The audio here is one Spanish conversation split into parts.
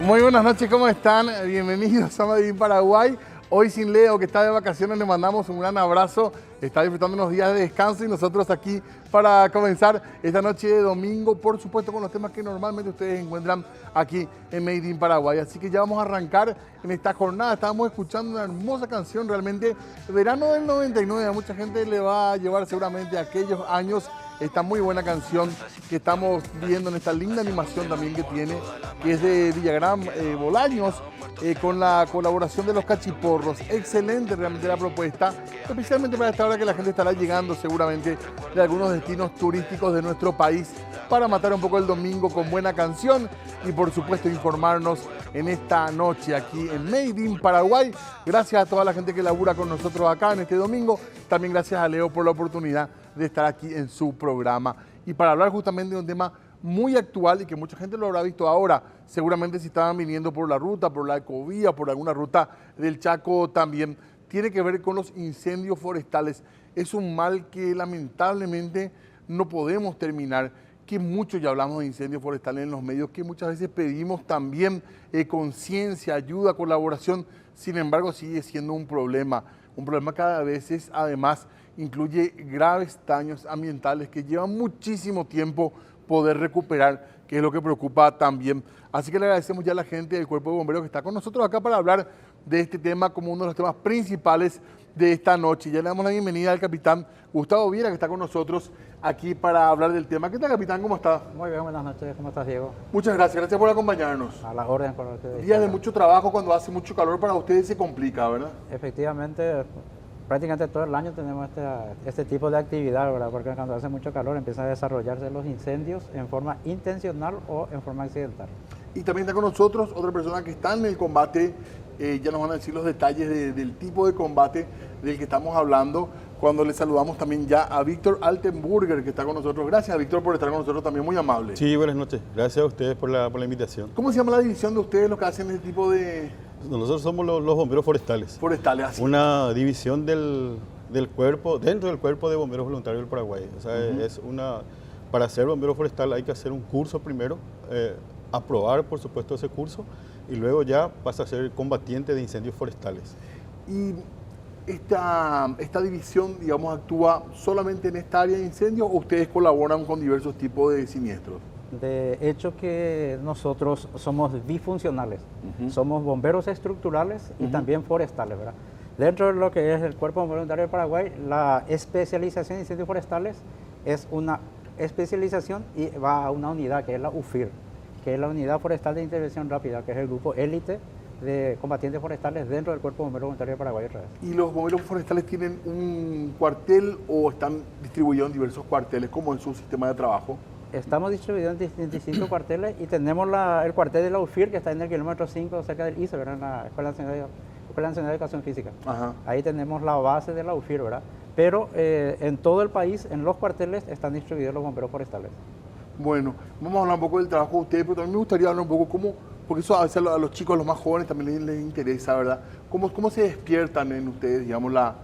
Muy buenas noches, ¿cómo están? Bienvenidos a Medellín, Paraguay. Hoy sin Leo, que está de vacaciones, le mandamos un gran abrazo. Está disfrutando unos días de descanso y nosotros aquí para comenzar esta noche de domingo, por supuesto, con los temas que normalmente ustedes encuentran aquí en Made in Paraguay. Así que ya vamos a arrancar en esta jornada. Estábamos escuchando una hermosa canción, realmente verano del 99. A mucha gente le va a llevar seguramente aquellos años. Esta muy buena canción que estamos viendo en esta linda animación también que tiene, que es de Villagrán Bolaños, con la colaboración de los Cachiporros. Excelente realmente la propuesta, especialmente para esta hora que la gente estará llegando seguramente de algunos destinos turísticos de nuestro país, para matar un poco el domingo con buena canción y por supuesto informarnos en esta noche aquí en Made in Paraguay. Gracias a toda la gente que labura con nosotros acá en este domingo. También gracias a Leo por la oportunidad de estar aquí en su programa y para hablar justamente de un tema muy actual y que mucha gente lo habrá visto ahora, seguramente si estaban viniendo por la ruta, por la Ecovía, por alguna ruta del Chaco también, tiene que ver con los incendios forestales. Es un mal que lamentablemente no podemos terminar, que mucho ya hablamos de incendios forestales en los medios, que muchas veces pedimos también conciencia, ayuda, colaboración, sin embargo sigue siendo un problema cada vez es además incluye graves daños ambientales que llevan muchísimo tiempo poder recuperar, que es lo que preocupa también. Así que le agradecemos ya a la gente del Cuerpo de Bomberos que está con nosotros acá para hablar de este tema como uno de los temas principales de esta noche. Ya le damos la bienvenida al capitán Gustavo Viera, que está con nosotros aquí para hablar del tema. ¿Qué tal, capitán? ¿Cómo está? Muy bien, buenas noches. ¿Cómo estás, Diego? Muchas gracias por acompañarnos. A la orden por ustedes. Días de mucho trabajo, cuando hace mucho calor para ustedes se complica, ¿verdad? Efectivamente, prácticamente todo el año tenemos este tipo de actividad, ¿verdad? Porque cuando hace mucho calor empiezan a desarrollarse los incendios en forma intencional o en forma accidental. Y también está con nosotros otra persona que está en el combate, ya nos van a decir los detalles del tipo de combate del que estamos hablando, cuando le saludamos también ya a Víctor Altenburger, que está con nosotros. Gracias, Víctor, por estar con nosotros también, muy amable. Sí, buenas noches. Gracias a ustedes por la invitación. ¿Cómo se llama la división de ustedes, los que hacen este tipo de...? Nosotros somos los bomberos forestales. Forestales, así. Una división del cuerpo, dentro del Cuerpo de Bomberos Voluntarios del Paraguay. O sea, para ser bombero forestal hay que hacer un curso primero, aprobar, por supuesto, ese curso, y luego ya pasa a ser combatiente de incendios forestales. Y esta división, digamos, actúa solamente en esta área de incendios o ustedes colaboran con diversos tipos de siniestros. De hecho que nosotros somos bifuncionales, somos bomberos estructurales y también forestales, ¿verdad? Dentro de lo que es el Cuerpo Voluntario de Paraguay, la especialización en incendios forestales es una especialización y va a una unidad que es la UFIR, que es la Unidad Forestal de Intervención Rápida, que es el grupo élite de combatientes forestales dentro del Cuerpo Bombero Voluntario de Paraguay otra vez. ¿Y los bomberos forestales tienen un cuartel o están distribuidos en diversos cuarteles? ¿Cómo es su sistema de trabajo? Estamos distribuidos en distintos cuarteles y tenemos el cuartel de la UFIR que está en el kilómetro 5 cerca del ISO, ¿verdad? En la Escuela Nacional de Educación Física. Ajá. Ahí tenemos la base de la UFIR, ¿verdad? Pero en todo el país, en los cuarteles, están distribuidos los bomberos forestales. Bueno, vamos a hablar un poco del trabajo de ustedes, pero también me gustaría hablar un poco cómo, porque eso a veces a los chicos, a los más jóvenes también les interesa, ¿verdad? ¿Cómo se despiertan en ustedes, digamos, la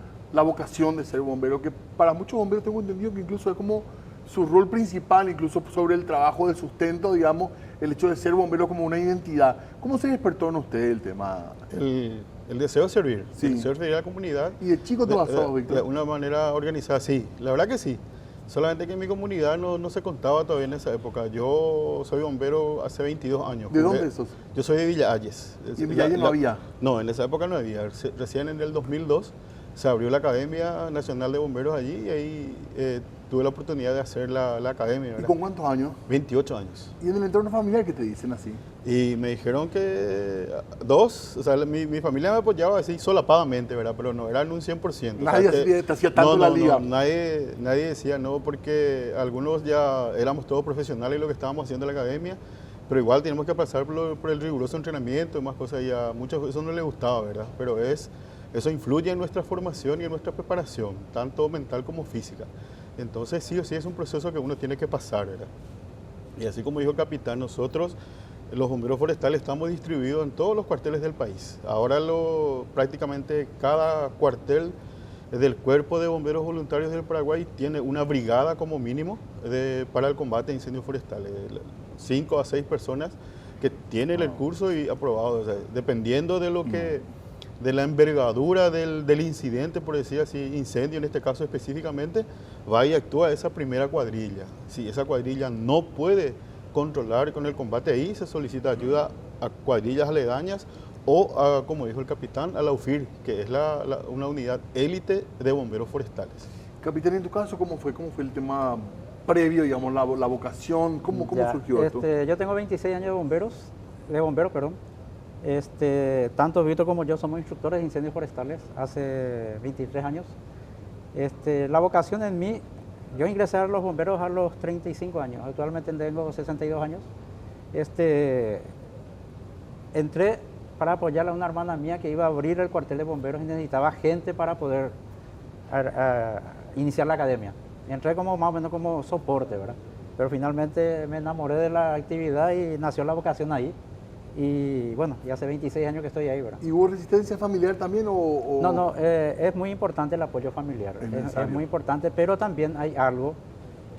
vocación de ser bombero? Que para muchos bomberos tengo entendido que incluso es como su rol principal, incluso sobre el trabajo del sustento, digamos, el hecho de ser bombero como una identidad. ¿Cómo se despertó en usted el tema? El deseo de servir, sí. El deseo de servir a la comunidad. ¿Y de chico te pasó, Víctor? De una manera organizada, sí, la verdad que sí. Solamente que en mi comunidad no se contaba todavía en esa época. Yo soy bombero hace 22 años. ¿De dónde sos? Yo soy de Villa Ayes. ¿Y en Villa Ayes no había? No, en esa época no había. Recién en el 2002 se abrió la Academia Nacional de Bomberos allí y ahí tuve la oportunidad de hacer la academia, ¿verdad? ¿Y con cuántos años? 28 años. ¿Y en el entorno familiar qué te dicen así? Y me dijeron que o sea, mi familia me apoyaba así solapadamente, ¿verdad? Pero no eran un 100%. Nadie o sea, te hacía tanto la liga. No, nadie decía no, porque algunos ya éramos todos profesionales en lo que estábamos haciendo en la academia, pero igual teníamos que pasar por el riguroso entrenamiento y más cosas, y a muchos eso no les gustaba, ¿verdad? Pero eso influye en nuestra formación y en nuestra preparación, tanto mental como física. Entonces sí o sí es un proceso que uno tiene que pasar, ¿verdad? Y así como dijo el capitán, nosotros, los bomberos forestales, estamos distribuidos en todos los cuarteles del país. Ahora prácticamente cada cuartel del Cuerpo de Bomberos Voluntarios del Paraguay tiene una brigada como mínimo para el combate de incendios forestales. 5 a 6 personas que tiene el curso y aprobado. O sea, dependiendo de lo que, de la envergadura del incidente, por decir así, incendio en este caso específicamente, va y actúa esa primera cuadrilla. Si esa cuadrilla no puede controlar con el combate ahí, se solicita ayuda a cuadrillas aledañas o, como dijo el capitán, a la UFIR, que es una unidad élite de bomberos forestales. Capitán, en tu caso, ¿cómo fue? ¿Cómo fue el tema previo, digamos, la vocación? ¿Cómo surgió esto? Yo tengo 26 años de bombero, perdón. Tanto Víctor como yo somos instructores de incendios forestales hace 23 años. La vocación en mí, yo ingresé a los bomberos a los 35 años, actualmente tengo 62 años. Entré para apoyar a una hermana mía que iba a abrir el cuartel de bomberos y necesitaba gente para poder iniciar la academia. Entré como más o menos como soporte, ¿verdad? Pero finalmente me enamoré de la actividad y nació la vocación ahí. Y bueno, ya hace 26 años que estoy ahí, ¿verdad? ¿Y hubo resistencia familiar también o...? No, es muy importante el apoyo familiar, es muy importante, pero también hay algo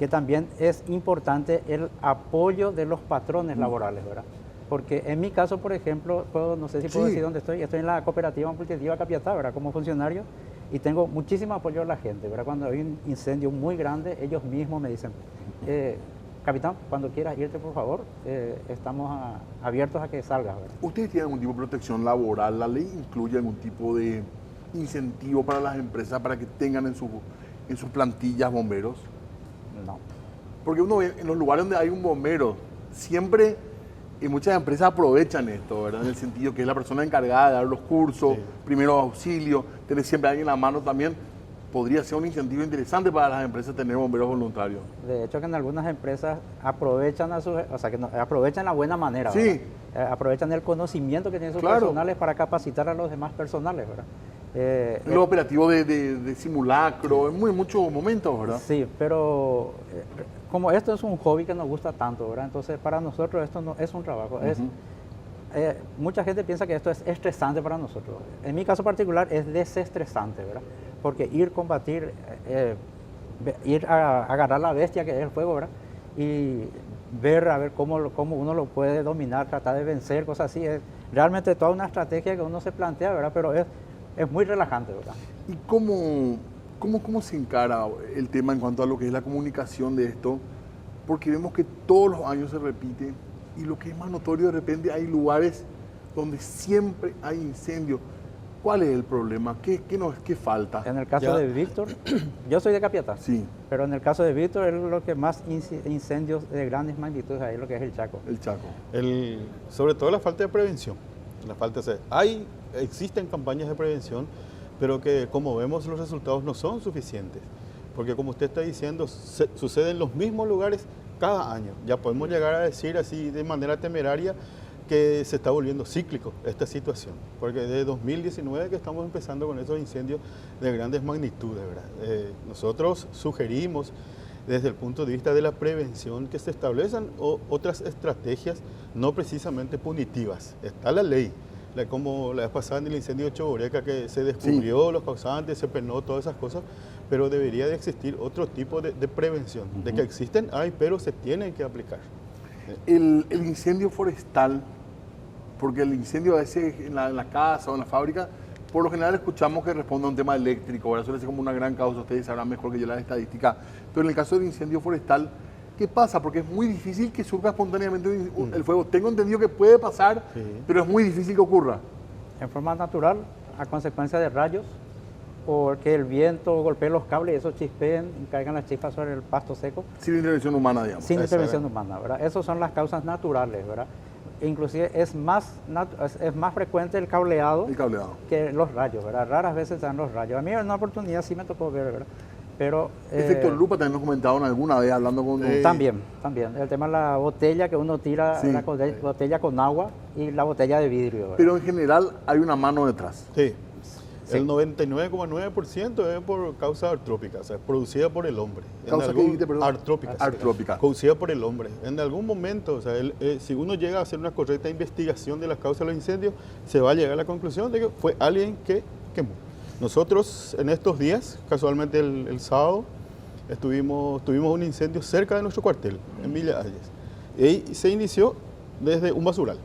que también es importante, el apoyo de los patrones laborales, ¿verdad? Porque en mi caso, por ejemplo, no sé si puedo decir dónde estoy en la cooperativa multiactiva Capiatá, ¿verdad? Como funcionario, y tengo muchísimo apoyo de la gente, ¿verdad? Cuando hay un incendio muy grande, ellos mismos me dicen, capitán, cuando quieras irte, por favor, estamos abiertos a que salgas, ¿verdad? ¿Ustedes tienen algún tipo de protección laboral? ¿La ley incluye algún tipo de incentivo para las empresas para que tengan en sus plantillas bomberos? No. Porque uno ve en los lugares donde hay un bombero, siempre muchas empresas aprovechan esto, ¿verdad? En el sentido que es la persona encargada de dar los cursos, primeros auxilios, tener siempre a alguien en la mano también. Podría ser un incentivo interesante para las empresas tener bomberos voluntarios. De hecho, que en algunas empresas aprovechan aprovechan la buena manera, sí. Aprovechan el conocimiento que tienen sus personales para capacitar a los demás personales, ¿verdad? Los operativos de simulacro, en muchos momentos, ¿verdad? Sí, pero como esto es un hobby que nos gusta tanto, ¿verdad? Entonces, para nosotros esto no es un trabajo. Mucha gente piensa que esto es estresante para nosotros. En mi caso particular es desestresante, ¿verdad? Porque ir a combatir, ir a agarrar la bestia que es el fuego, ¿verdad? Y a ver cómo uno lo puede dominar, tratar de vencer, cosas así. Es realmente toda una estrategia que uno se plantea, ¿verdad? Pero es muy relajante, ¿verdad? ¿Y cómo se encara el tema en cuanto a lo que es la comunicación de esto? Porque vemos que todos los años se repite y lo que es más notorio, de repente hay lugares donde siempre hay incendios. ¿Cuál es el problema? ¿Qué falta? En el caso de Víctor, yo soy de Capiatá, sí. Pero en el caso de Víctor es lo que más incendios de grandes magnitudes hay, lo que es el Chaco. El Chaco. Sobre todo la falta de prevención. Existen campañas de prevención, pero que como vemos los resultados no son suficientes. Porque como usted está diciendo, sucede en los mismos lugares cada año. Ya podemos llegar a decir así de manera temeraria que se está volviendo cíclico esta situación, porque desde 2019 que estamos empezando con esos incendios de grandes magnitudes, ¿verdad? Nosotros sugerimos desde el punto de vista de la prevención que se establezcan otras estrategias no precisamente punitivas. Está la ley, como la vez pasada en el incendio de Choboreca, que se descubrió los causantes, se penó todas esas cosas, pero debería de existir otro tipo de prevención, de que existen, pero se tienen que aplicar. El incendio forestal, porque el incendio a veces en la casa o en la fábrica, por lo general escuchamos que responde a un tema eléctrico, ¿verdad? Suele ser como una gran causa, ustedes sabrán mejor que yo la estadística, pero en el caso del incendio forestal, ¿qué pasa? Porque es muy difícil que surja espontáneamente el fuego. Tengo entendido que puede pasar, pero es muy difícil que ocurra. En forma natural, a consecuencia de rayos, porque el viento golpea los cables y esos chispeen y caigan las chispas sobre el pasto seco. Sin intervención humana, digamos. Sin intervención humana, ¿verdad? Esas son las causas naturales, ¿verdad? Inclusive es más frecuente el cableado que los rayos, ¿verdad? Raras veces dan los rayos. A mí en una oportunidad sí me tocó ver, ¿verdad? Pero, efecto lupa también nos comentaron alguna vez hablando con... También. El tema de la botella que uno tira, la botella con agua y la botella de vidrio, ¿verdad? Pero en general hay una mano detrás. Sí. El 99,9% es por causa artrópica, o sea, producida por el hombre. ¿Causa qué dijiste, perdón? Artrópica. Artrópica. Producida por el hombre. En algún momento, o sea, si uno llega a hacer una correcta investigación de las causas de los incendios, se va a llegar a la conclusión de que fue alguien que quemó. Nosotros en estos días, casualmente el sábado, tuvimos un incendio cerca de nuestro cuartel, en Villa Ayes. Y se inició desde un basural.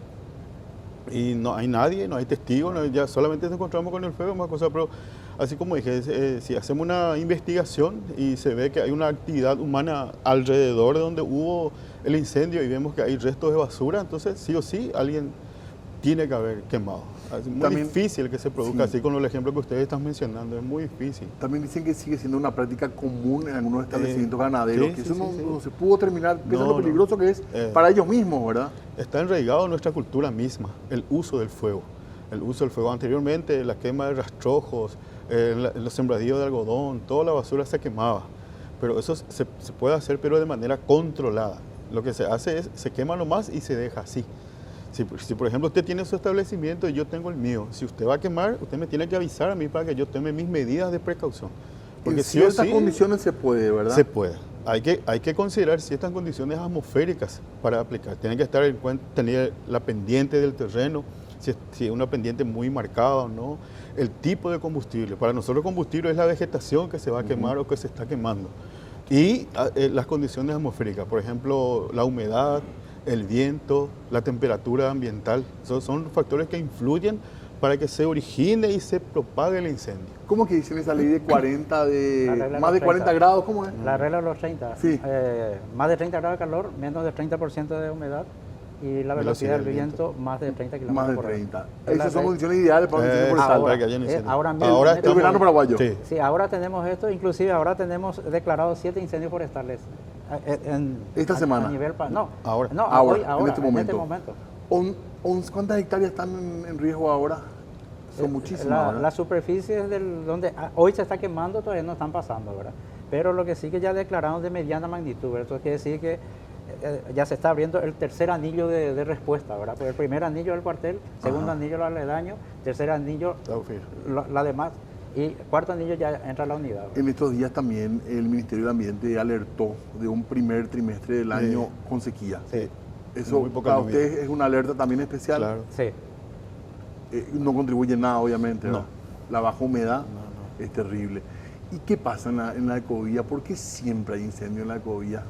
Y no hay nadie, no hay testigos, ya solamente nos encontramos con el fuego, más cosas, pero así como dije, si hacemos una investigación y se ve que hay una actividad humana alrededor de donde hubo el incendio y vemos que hay restos de basura, entonces sí o sí alguien tiene que haber quemado. Es muy También, difícil que se produzca sí. así con el ejemplo que ustedes están mencionando, es muy difícil. También dicen que sigue siendo una práctica común en algunos establecimientos ganaderos, sí, que sí, eso sí. no se pudo terminar, que eso es lo No, peligroso que es para ellos mismos, ¿verdad? Está enraigado en nuestra cultura misma, el uso del fuego. El uso del fuego. Anteriormente, la quema de rastrojos, los sembradíos de algodón, toda la basura se quemaba. Pero eso se puede hacer, pero de manera controlada. Lo que se hace es, se quema nomás y se deja así. Si por ejemplo usted tiene su establecimiento y yo tengo el mío, si usted va a quemar, usted me tiene que avisar a mí para que yo tome mis medidas de precaución. Porque en sí o ciertas sí, condiciones se puede, ¿verdad? se puede. Hay que considerar ciertas condiciones atmosféricas para aplicar. Tienen que estar en cuenta, tener la pendiente del terreno, si es una pendiente muy marcada o no, el tipo de combustible. Para nosotros combustible es la vegetación que se va a quemar o que se está quemando. Y las condiciones atmosféricas, por ejemplo, la humedad, el viento, la temperatura ambiental. Esos son factores que influyen para que se origine y se propague el incendio. ¿Cómo que dicen esa ley de 40, La regla de más los de 40 30. grados? ¿Cómo es? La regla de los 30. Sí. Más de 30 grados de calor, menos de 30% de humedad y la velocidad del viento más de 30 kilómetros Más de por hora. 30. Es la Esas son ley. condiciones ideales para un incendio forestal. para que haya un incendio. ahora mismo, Ahora en este El verano paraguayo. Sí. Sí, ahora tenemos esto, inclusive ahora tenemos declarados 7 incendios forestales. Esta semana. A nivel, no, Ahora. no, Ahora, hoy, ahora, en este momento. momento. ¿Cuántas hectáreas están en riesgo ahora? Son muchísimas, ¿verdad? Las superficies donde hoy se está quemando todavía no están pasando, ¿verdad? Pero lo que sí que ya declararon de mediana magnitud, ¿verdad? Eso quiere decir que ya se está abriendo el tercer anillo de respuesta, ¿verdad? Porque el primer anillo del cuartel, segundo anillo el aledaño, tercer anillo la demás y cuarto anillo ya entra la unidad, ¿verdad? En estos días también el Ministerio del Ambiente alertó de un primer trimestre del año con sequía. Sí. Eso Muy poca para lluvia. ustedes es una alerta también especial. Claro. Sí. No contribuye nada, obviamente, ¿verdad? No. La baja humedad es terrible. ¿Y qué pasa en la ecovía? ¿Por qué siempre hay incendio en la ecovía?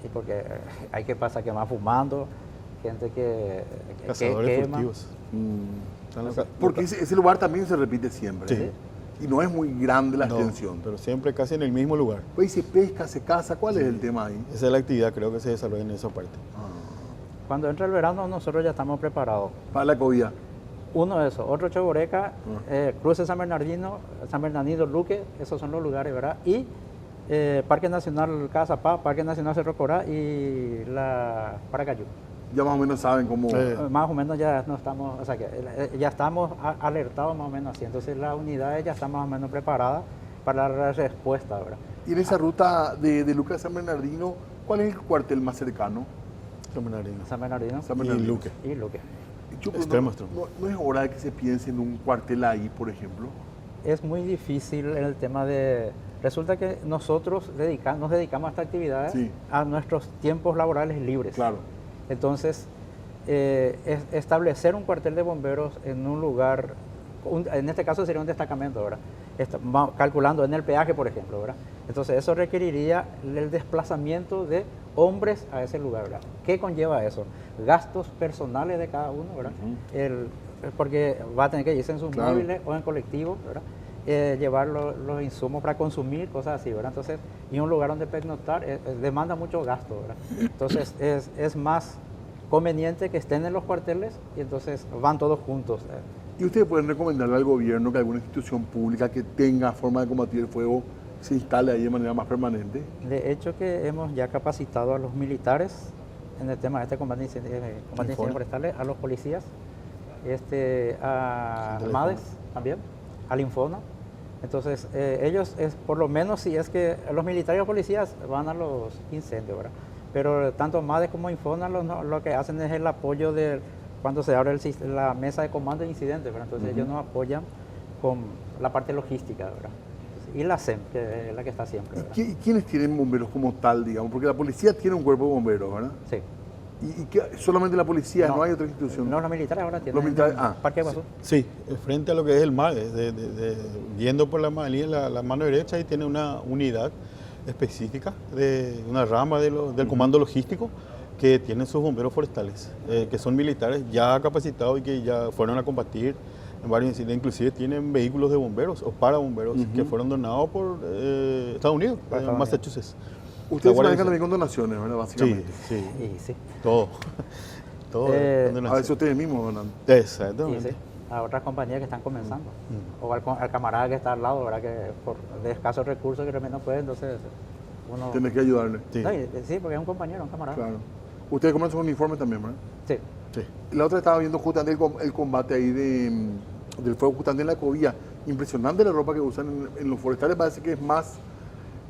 Y porque hay que pasar que más fumando, gente que Cazadores quema. furtivos. Están los ca- Porque ese lugar también se repite siempre. Sí. Y no es muy grande la No, extensión. pero siempre casi en el mismo lugar. Pues se pesca, se caza, ¿cuál es el tema ahí? Esa es la actividad, creo que se desarrolla en esa parte. Cuando entra el verano nosotros ya estamos preparados. Para la ecovía. Uno de esos, otro Choboreca, Cruce San Bernardino, San Bernardino, Luque, esos son los lugares, ¿verdad? Y Parque Nacional Cazapá, Parque Nacional Cerro Corá y la Paracayú. Ya más o menos saben cómo... Más o menos ya no estamos, o sea que ya estamos alertados más o menos así, entonces las unidades ya están más o menos preparadas para la respuesta, ¿verdad? Y en esa ruta de Luque a San Bernardino, ¿cuál es el cuartel más cercano? San Bernardino. San Bernardino San Y Bernardino. Luque. y Luque. Chupo, Extremo, no, extremo. no es hora de que se piense en un cuartel ahí, por ejemplo. Es muy difícil el tema de... Resulta que nosotros nos dedicamos a estas actividades Sí. a nuestros tiempos laborales libres. Claro. Entonces, establecer un cuartel de bomberos en un lugar, en este caso sería un destacamento, ¿verdad? Calculando en el peaje, por ejemplo, ¿verdad? Entonces, eso requeriría el desplazamiento de hombres a ese lugar, ¿verdad? ¿Qué conlleva eso? Gastos personales de cada uno, ¿verdad? Porque va a tener que irse en sus Claro. móviles o en colectivo, ¿verdad? Llevar los insumos para consumir, cosas así, ¿verdad? Entonces, y un lugar donde pernoctar demanda mucho gasto, ¿verdad? Entonces, es más conveniente que estén en los cuarteles y entonces van todos juntos. ¿Y ustedes pueden recomendarle al gobierno que alguna institución pública que tenga forma de combatir el fuego se instale ahí de manera más permanente? De hecho, que hemos ya capacitado a los militares en el tema de este combate de incendios forestales, a los policías, a MADES también, al Infona. Entonces, ellos, por lo menos, si es que los militares y los policías van a los incendios, ¿verdad? Pero tanto MADES como Infona lo que hacen es el apoyo de cuando se abre la mesa de comando de incidentes, ¿verdad? Entonces, ellos nos apoyan con la parte logística, ¿verdad? Y la SEM, que es la que está siempre, ¿verdad? ¿Y quiénes tienen bomberos como tal, digamos? Porque la policía tiene un cuerpo de bomberos, ¿verdad? Sí. ¿Solamente la policía? ¿No hay otra institución? No, los militares ahora tienen Los militares, Parque Guazú. Sí, frente a lo que es el mar, yendo por la mano derecha y tiene una unidad específica de una rama del comando logístico que tienen sus bomberos forestales, que son militares ya capacitados y que ya fueron a combatir en varios incidentes. Inclusive tienen vehículos de bomberos o para bomberos que fueron donados por Estados Unidos, Massachusetts. Ustedes se manejan también con donaciones, ¿verdad? Básicamente. Sí, Y sí. todo. Todo. A veces ustedes mismos donan. Exactamente. Sí, a otras compañías que están comenzando. O al camarada que está al lado, ¿verdad? Que por de escasos recursos que realmente no puede, entonces uno... Tenés que ayudarle. Sí. No, sí, porque es un compañero, un camarada. Claro. Ustedes compran sus uniformes también, ¿verdad? Sí. Sí. La otra estaba viendo justamente el combate ahí del fuego justamente en la Ecovía. Impresionante la ropa que usan en los forestales, parece que es más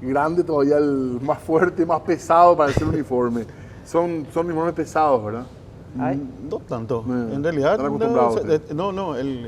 grande todavía, más fuerte, más pesado para hacer uniforme. Son uniformes pesados, ¿verdad? No tanto. No, En realidad, están acostumbrados ustedes.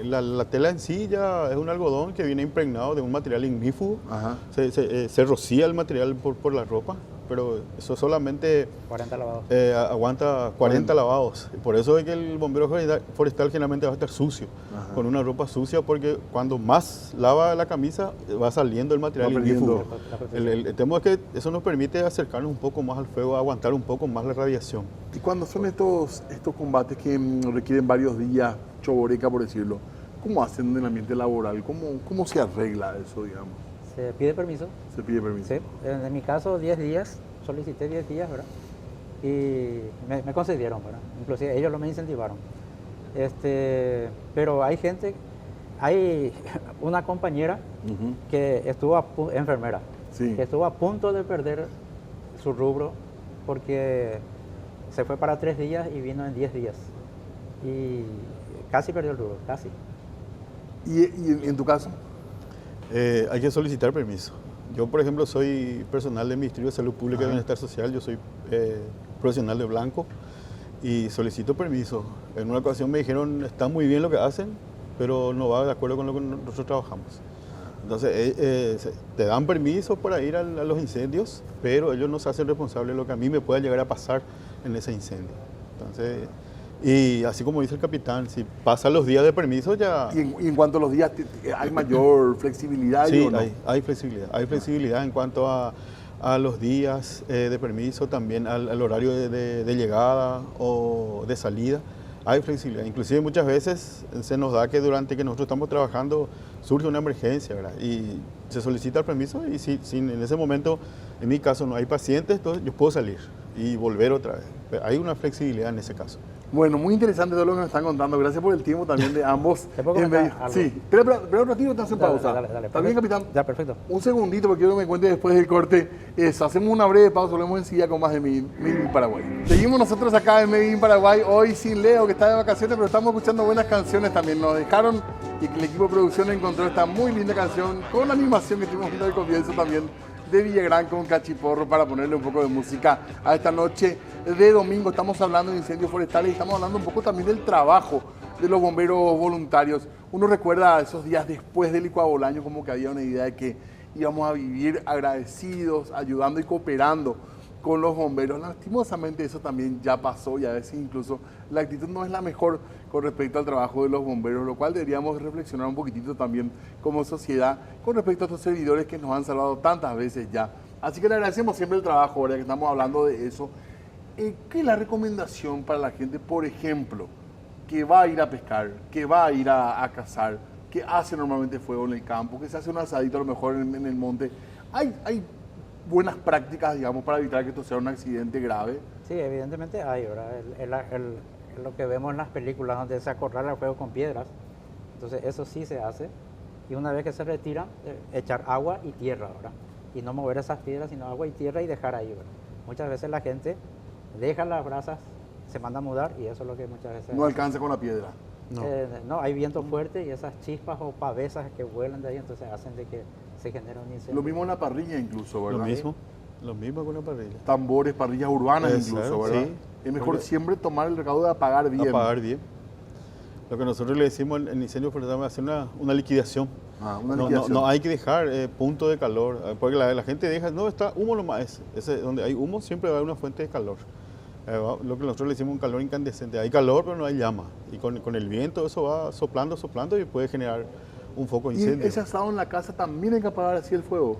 la tela en sí ya es un algodón que viene impregnado de un material ignífugo. Ajá. Se rocía el material por la ropa, pero eso solamente 40 lavados. aguanta 40 lavados. Por eso es que el bombero forestal generalmente va a estar sucio, con una ropa sucia, porque cuando más lava la camisa va saliendo el material ignífugo. El tema es que eso nos permite acercarnos un poco más al fuego, aguantar un poco más la radiación. Y cuando son estos combates que requieren varios días, choboreca por decirlo, ¿cómo hacen en el ambiente laboral? ¿Cómo se arregla eso, digamos? Se pide permiso. Se pide permiso. Sí. En mi caso, 10 días. Solicité 10 días, ¿verdad? Y me concedieron, ¿verdad? Inclusive ellos me incentivaron. Pero hay gente, hay una compañera que estuvo enfermera, Sí. que estuvo a punto de perder su rubro porque se fue para 3 días y vino en 10 días. Y casi perdió el rubro, casi. ¿Y en tu caso? Hay que solicitar permiso. Yo, por ejemplo, soy personal del Ministerio de Salud Pública y Bienestar Social, yo soy profesional de blanco y solicito permiso. En una ocasión me dijeron, está muy bien lo que hacen, pero no va de acuerdo con lo que nosotros trabajamos. Entonces, te dan permiso para ir a los incendios, pero ellos no se hacen responsables de lo que a mí me pueda llegar a pasar en ese incendio. Entonces, y así como dice el capitán, si pasan los días de permiso ya... ¿Y en cuanto a los días, hay mayor flexibilidad? Sí, ¿o no? hay flexibilidad. Hay flexibilidad en cuanto a los días de permiso, también al horario de llegada o de salida. Hay flexibilidad. Inclusive muchas veces se nos da que durante que nosotros estamos trabajando surge una emergencia, ¿verdad? Y se solicita el permiso y si en ese momento, en mi caso, no hay pacientes, entonces yo puedo salir y volver otra vez. Pero hay una flexibilidad en ese caso. Bueno, muy interesante todo lo que nos están contando. Gracias por el tiempo también de ambos. ¿Te puedo comentar algo? Sí, pero un ratito te hacen pausa. Dale. ¿Está bien, capitán? Ya, perfecto. Un segundito, porque quiero que me cuente después del corte eso. Hacemos una breve pausa, volvemos enseguida con más de Medellín, Paraguay. Seguimos nosotros acá en Medellín, Paraguay, hoy sin Leo, que está de vacaciones, pero estamos escuchando buenas canciones también. Nos dejaron y el equipo de producción encontró esta muy linda canción con la animación que tuvimos viendo al comienzo también de Villagrán con Cachiporro para ponerle un poco de música a esta noche de domingo. Estamos hablando de incendios forestales y estamos hablando un poco también del trabajo de los bomberos voluntarios. Uno recuerda esos días después del licuado Bolaño como que había una idea de que íbamos a vivir agradecidos, ayudando y cooperando con los bomberos. Lastimosamente eso también ya pasó y a veces incluso la actitud no es la mejor con respecto al trabajo de los bomberos, lo cual deberíamos reflexionar un poquitito también como sociedad con respecto a estos servidores que nos han salvado tantas veces ya. Así que le agradecemos siempre el trabajo, ahora que estamos hablando de eso. ¿Qué es la recomendación para la gente, por ejemplo, que va a ir a pescar, que va a ir a cazar, que hace normalmente fuego en el campo, que se hace un asadito a lo mejor en el monte? ¿Hay buenas prácticas, digamos, para evitar que esto sea un accidente grave? Sí, evidentemente hay, ¿verdad? Lo que vemos en las películas donde se acorrala el fuego con piedras, entonces eso sí se hace, y una vez que se retira, echar agua y tierra, ¿verdad? Y no mover esas piedras, sino agua y tierra y dejar ahí, ¿verdad? Muchas veces la gente deja las brasas, se manda a mudar y eso es lo que muchas veces... No alcanza con la piedra. No. No, hay viento fuerte y esas chispas o pavesas que vuelan de ahí, entonces hacen de que se genere un incendio. Lo mismo en la parrilla incluso, ¿verdad? Lo mismo con la parrilla. Tambores, parrillas urbanas Exacto, incluso, ¿verdad? sí. Es mejor siempre tomar el recaudo de apagar bien. Apagar bien. Lo que nosotros le decimos en incendio forestal es hacer una liquidación. Una liquidación. No hay que dejar punto de calor, porque la gente deja, no, está humo nomás. Donde hay humo siempre va a haber una fuente de calor. Lo que nosotros le decimos un calor incandescente. Hay calor, pero no hay llama. Y con el viento eso va soplando y puede generar un foco de incendio. ¿Y ese asado en la casa también hay que apagar así el fuego?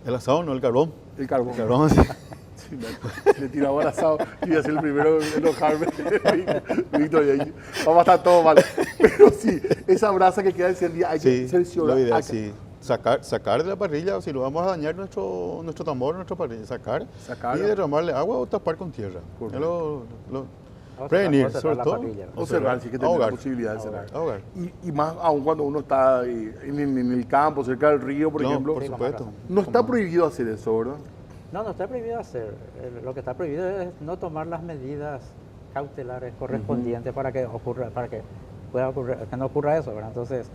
El asado no, el carbón. El carbón. El carbón, Sí, le tiraba al asado y voy a ser el primero en enojarme. Víctor, y ahí vamos a estar todos mal. Pero sí, esa brasa que queda encendida hay que cerciorar. Lo ideal, sí. Sacar de la parrilla, o si lo vamos a dañar nuestro tambor, nuestra parrilla, sacar y derramarle agua o tapar con tierra. Prevenir, sobre todo. O cerrar, si es que tenemos la posibilidad de cerrar. Ahogar. Y más aún cuando uno está en el campo, cerca del río, por ejemplo. Por supuesto. No está prohibido hacer eso, ¿verdad? No está prohibido hacer. Lo que está prohibido es no tomar las medidas cautelares correspondientes para que pueda ocurrir, que no ocurra eso, ¿verdad? Entonces,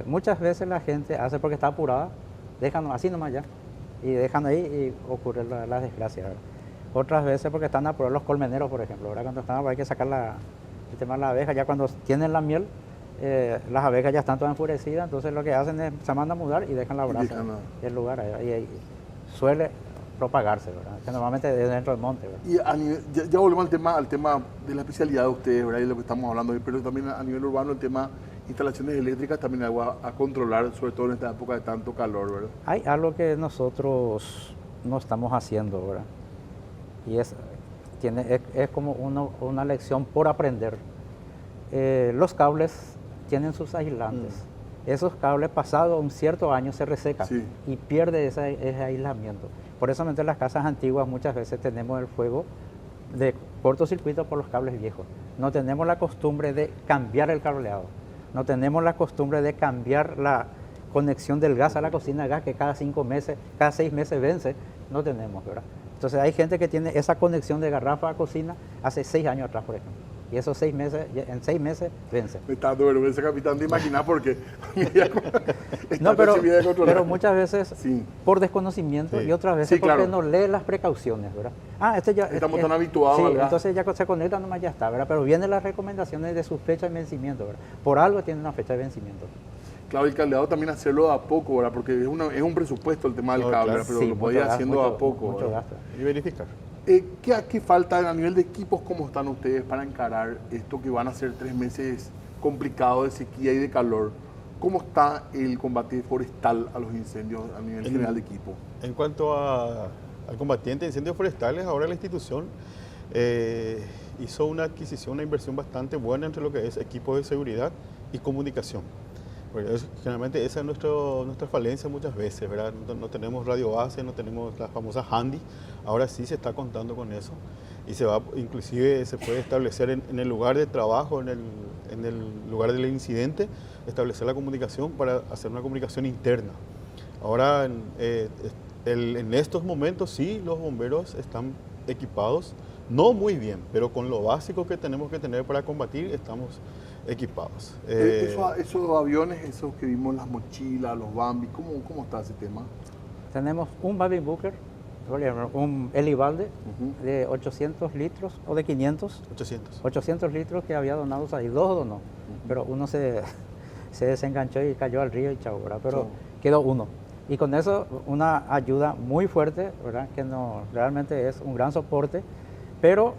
muchas veces la gente hace porque está apurada, dejan así nomás ya, y dejan ahí y ocurre la desgracia, ¿verdad? Otras veces porque están apurados los colmeneros, por ejemplo, ¿verdad? Cuando están, hay que sacar el tema de la abeja, ya cuando tienen la miel, las abejas ya están todas enfurecidas, entonces lo que hacen es, se mandan a mudar y dejan la brasa en el lugar, y suele propagarse, ¿verdad? Que normalmente es dentro del monte, ¿verdad? Y a nivel, ya volvemos al tema de la especialidad de ustedes, ¿verdad? Y de lo que estamos hablando, pero también a nivel urbano el tema instalaciones eléctricas también algo a controlar, sobre todo en esta época de tanto calor, ¿verdad? Hay algo que nosotros no estamos haciendo, ¿verdad? Y es como una lección por aprender. Los cables tienen sus aislantes. Esos cables pasados un cierto año se resecan y pierde ese aislamiento. Por eso en las casas antiguas muchas veces tenemos el fuego de cortocircuito por los cables viejos. No tenemos la costumbre de cambiar el cableado. No tenemos la costumbre de cambiar la conexión del gas a la cocina de gas, que cada 6 meses vence. No tenemos, ¿verdad? Entonces hay gente que tiene esa conexión de garrafa a cocina hace 6 años atrás, por ejemplo. Y esos 6 meses, en 6 meses vence. Me está dando vergüenza, capitán, de imaginar porque... No, pero muchas veces por desconocimiento y otras veces porque no lee las precauciones, ¿verdad? Estamos tan habituados, sí, ¿verdad? Entonces ya se conecta, nomás ya está, ¿verdad? Pero vienen las recomendaciones de su fecha de vencimiento, ¿verdad? Por algo tiene una fecha de vencimiento. Claro, el cableado también hacerlo de a poco, ¿verdad? Porque es un presupuesto el tema del cable, pero lo podía ir haciendo de a poco. Mucho gasto. Y verificar. ¿Qué falta a nivel de equipos? ¿Cómo están ustedes para encarar esto que van a ser 3 meses complicados de sequía y de calor? ¿Cómo está el combate forestal a los incendios a nivel general de equipo? En cuanto al combatiente de incendios forestales, ahora la institución hizo una adquisición, una inversión bastante buena entre lo que es equipos de seguridad y comunicación. Porque generalmente esa es nuestra falencia muchas veces, ¿verdad? No tenemos radio base, no tenemos las famosas handy. Ahora sí se está contando con eso y inclusive se puede establecer en el lugar de trabajo, en el lugar del incidente, establecer la comunicación para hacer una comunicación interna. Ahora en estos momentos sí los bomberos están equipados, no muy bien, pero con lo básico que tenemos que tener para combatir estamos equipados. Esos aviones, esos que vimos, las mochilas, los Bambi, ¿cómo está ese tema? Tenemos un Bambi Booker, un Helibalde de 800 litros o de 500. 800 litros que había donado, ahí 2 donó, pero uno se desenganchó y cayó al río y chao, ¿verdad? Pero quedó uno. Y con eso una ayuda muy fuerte, ¿verdad? Que realmente es un gran soporte, pero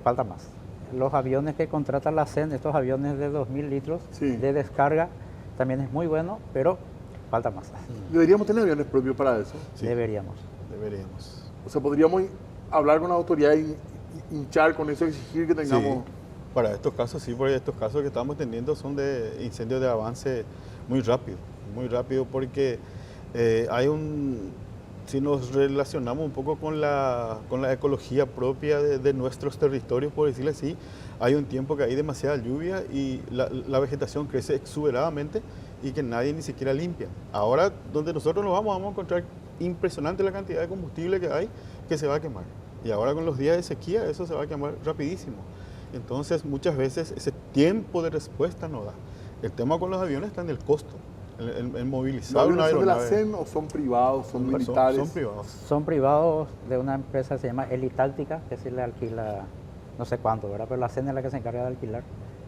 falta más. Los aviones que contrata la CEN, estos aviones de 2000 litros de descarga, también es muy bueno, pero falta más. ¿Deberíamos tener aviones propios para eso? Sí. Deberíamos. O sea, podríamos hablar con la autoridad y hinchar con eso, exigir que tengamos... Sí. Para estos casos sí, porque estos casos que estamos teniendo son de incendios de avance muy rápido porque si nos relacionamos un poco con la ecología propia de nuestros territorios, por decirlo así, hay un tiempo que hay demasiada lluvia y la vegetación crece exuberadamente y que nadie ni siquiera limpia. Ahora, donde nosotros nos vamos a encontrar impresionante la cantidad de combustible que hay que se va a quemar. Y ahora con los días de sequía eso se va a quemar rapidísimo. Entonces, muchas veces ese tiempo de respuesta no da. El tema con los aviones está en el costo. El movilizar una aeronave. ¿Son de la CEN o son privados, son militares? Son privados. Son privados de una empresa que se llama Elitáctica, que se le alquila no sé cuánto, ¿verdad? Pero la CEN es la que se encarga de alquilar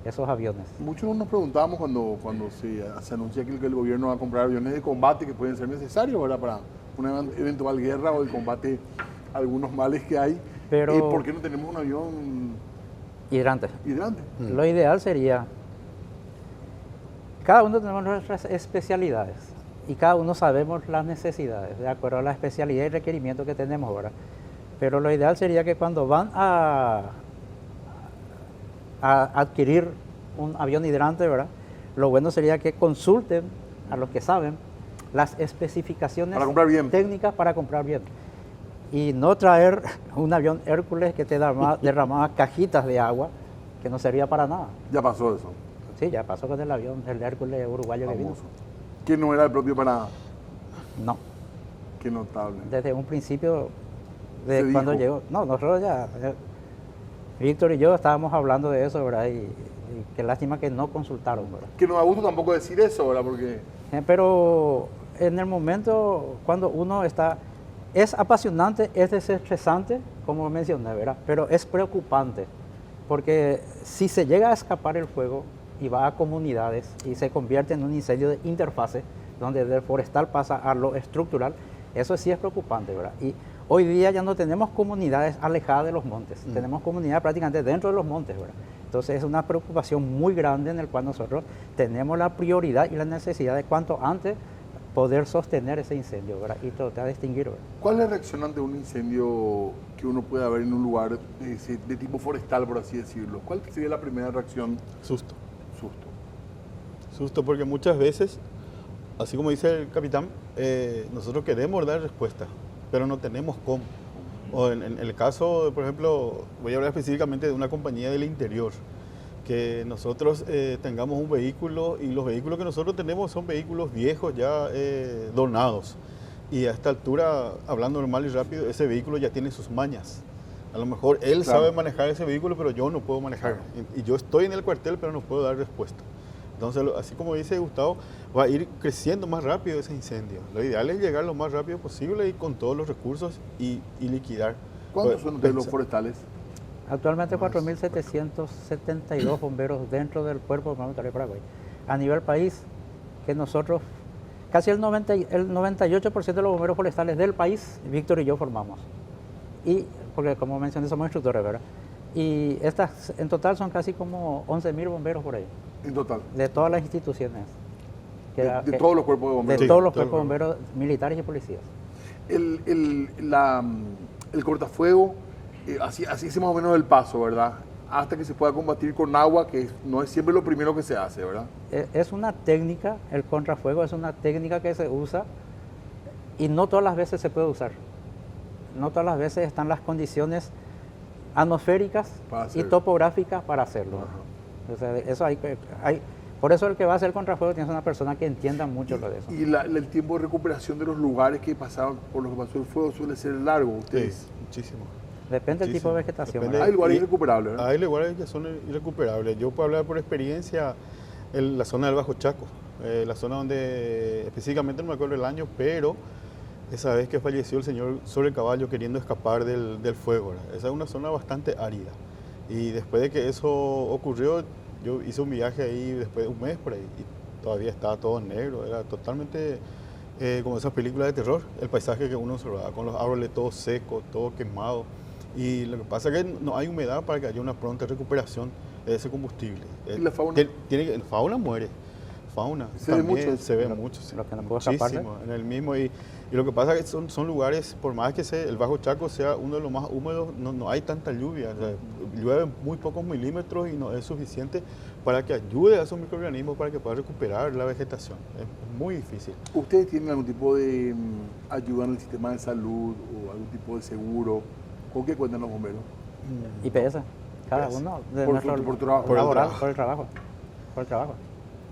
esos aviones. Muchos nos preguntábamos cuando se anuncia que el gobierno va a comprar aviones de combate que pueden ser necesarios, ¿verdad? Para una eventual guerra o el combate a algunos males que hay. Pero ¿por qué no tenemos un avión hidrante? Lo ideal sería... Cada uno tenemos nuestras especialidades y cada uno sabemos las necesidades de acuerdo a la especialidad y requerimiento que tenemos ahora. Pero lo ideal sería que cuando van a adquirir un avión hidrante, ¿verdad? Lo bueno sería que consulten a los que saben las especificaciones Para comprar bien. técnicas para comprar bien. Y no traer un avión Hércules que te derramaba cajitas de agua, que no servía para nada. Ya pasó eso. Sí, ya pasó con el avión, el Hércules uruguayo que vino. Famoso. Que no era el propio para nada. No, Qué notable. desde un principio, Se de cuando dijo. llegó. No, nosotros ya, Víctor y yo estábamos hablando de eso, ¿verdad? Y qué lástima que no consultaron, ¿verdad? Que no da gusto tampoco decir eso, ¿verdad? Porque Pero en el momento cuando uno está, es apasionante, es desestresante, como mencioné, ¿verdad? Pero es preocupante, porque si se llega a escapar el fuego y va a comunidades y se convierte en un incendio de interfase, donde del forestal pasa a lo estructural, eso sí es preocupante, ¿verdad? Y hoy día ya no tenemos comunidades alejadas de los montes, tenemos comunidades prácticamente dentro de los montes, ¿verdad? Entonces es una preocupación muy grande en el cual nosotros tenemos la prioridad y la necesidad de cuanto antes poder sostener ese incendio, ¿verdad? Y tratar de extinguir, ¿verdad? ¿cuál es la reacción ante un incendio que uno puede ver en un lugar de tipo forestal, por así decirlo? ¿Cuál sería la primera reacción? Susto. Susto. Susto porque muchas veces, así como dice el capitán, nosotros queremos dar respuesta, pero no tenemos cómo. O en el caso, por ejemplo, voy a hablar específicamente de una compañía del interior, que nosotros tengamos un vehículo y los vehículos que nosotros tenemos son vehículos viejos ya donados. Y a esta altura, hablando normal y rápido, ese vehículo ya tiene sus mañas. A lo mejor él Claro. sabe manejar ese vehículo, pero yo no puedo manejar. Y yo estoy en el cuartel, pero no puedo dar respuesta. Entonces, así como dice Gustavo, va a ir creciendo más rápido ese incendio. Lo ideal es llegar lo más rápido posible y con todos los recursos y liquidar. ¿Cuántos Pues, son ustedes los pensa- forestales? Actualmente 4.772 bomberos dentro del Cuerpo Voluntario de Paraguay. A nivel país, que nosotros, casi el 98% de los bomberos forestales del país, Víctor y yo formamos. Y, porque como mencioné, somos instructores, ¿verdad? Y estas, en total son casi como 11.000 bomberos por ahí, En total. de todas las instituciones. De todos los cuerpos de bomberos. De Sí, todos los todos los cuerpos bomberos militares y policías. El cortafuego, así es más o menos el paso, ¿verdad? Hasta que se pueda combatir con agua, que no es siempre lo primero que se hace, ¿verdad? Es una técnica, el contrafuego es una técnica que se usa y no todas las veces se puede usar. No todas las veces están las condiciones atmosféricas Para y hacerlo. topográficas para hacerlo. Ajá. O sea, eso por eso el que va a hacer contrafuego tiene que ser una persona que entienda mucho lo de eso. Y el tiempo de recuperación de los lugares que pasaban por los que pasó el fuego suele ser largo. Sí, Ustedes. muchísimo. Depende del tipo de Muchísimo. vegetación. Depende- ¿verdad? Hay lugares Y- irrecuperables, ¿verdad? Hay lugares que son irrecuperables. Yo puedo hablar por experiencia en la zona del Bajo Chaco, la zona donde específicamente no me acuerdo el año, pero esa vez que falleció el señor sobre el caballo queriendo escapar del fuego. ¿Verdad? Esa es una zona bastante árida. Y después de que eso ocurrió, yo hice un viaje ahí después de un mes por ahí y todavía estaba todo negro, era totalmente como esas películas de terror, el paisaje que uno observaba, con los árboles todos secos, todo quemado. Y lo que pasa es que no hay humedad para que haya una pronta recuperación de ese combustible. ¿Y la fauna? La fauna muere. Fauna Se ve también mucho eso. se ve Lo- mucho. Sí. lo que no puedo escaparse. Muchísimo, en el mismo. Y lo que pasa es que son lugares, por más que el Bajo Chaco sea uno de los más húmedos, no hay tanta lluvia. O sea, llueve muy pocos milímetros y no es suficiente para que ayude a esos microorganismos para que puedan recuperar la vegetación. Es muy difícil. ¿Ustedes tienen algún tipo de ayuda en el sistema de salud o algún tipo de seguro? ¿Con qué cuentan los bomberos? IPS, cada IPS. uno de Por nuestro por trabajo. Por el laboral, trabajo. por el trabajo. Por el trabajo.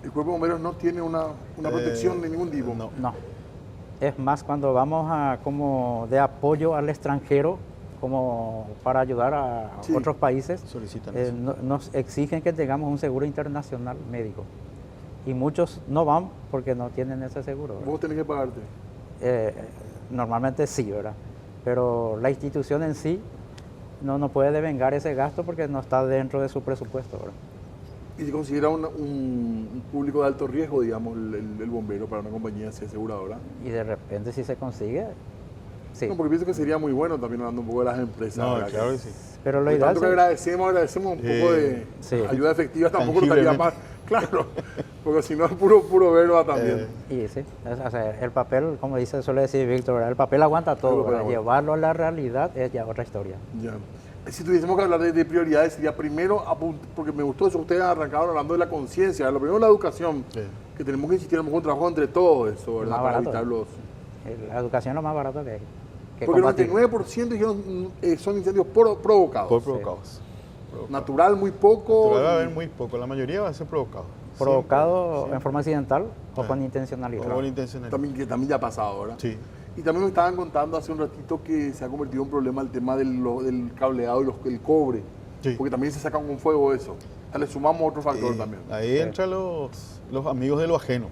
¿El cuerpo de bomberos no tiene una protección de ningún tipo? No. No. Es más cuando vamos como de apoyo al extranjero, como para ayudar a Sí. otros países, Solicitan eso. nos exigen que tengamos un seguro internacional médico. Y muchos no van porque no tienen ese seguro, ¿verdad? Vos tenés que pagarte. Normalmente sí, ¿verdad? Pero la institución en sí no puede devengar ese gasto porque no está dentro de su presupuesto, ¿verdad? ¿Y se considera un público de alto riesgo, digamos, el bombero para una compañía así aseguradora? Y de repente si se consigue, sí. No, porque pienso que sería muy bueno también hablando un poco de las empresas. No, ¿verdad? claro que sí. Pero lo Por ideal tanto que agradecemos un poco de Sí. ayuda efectiva, tampoco nos Tangiblemente. estaría Claro, porque si no es puro verba también. Y sí, o sea, el papel, como suele decir Víctor, ¿verdad? El papel aguanta todo, ¿verdad? Llevarlo a la realidad es ya otra historia. Ya. Si tuviésemos que hablar de prioridades, sería primero, porque me gustó eso, ustedes arrancaron hablando de la conciencia, lo primero la educación, que tenemos que insistir en un trabajo entre todo eso, ¿verdad? Para evitar los... La educación es lo más barato que hay. Porque el 99% dijeron son incendios provocados. Por provocados. Sí. Natural, muy poco. Natural va a haber muy poco, la mayoría va a ser provocado. Provocado en forma accidental o con intencionalidad. O con intencionalidad. También ya ha pasado, ¿verdad? Sí. Y también me estaban contando hace un ratito que se ha convertido en un problema el tema del cableado y el cobre. Sí. Porque también se sacan con fuego eso. Le sumamos otro factor también. Ahí entran los amigos de lo ajeno,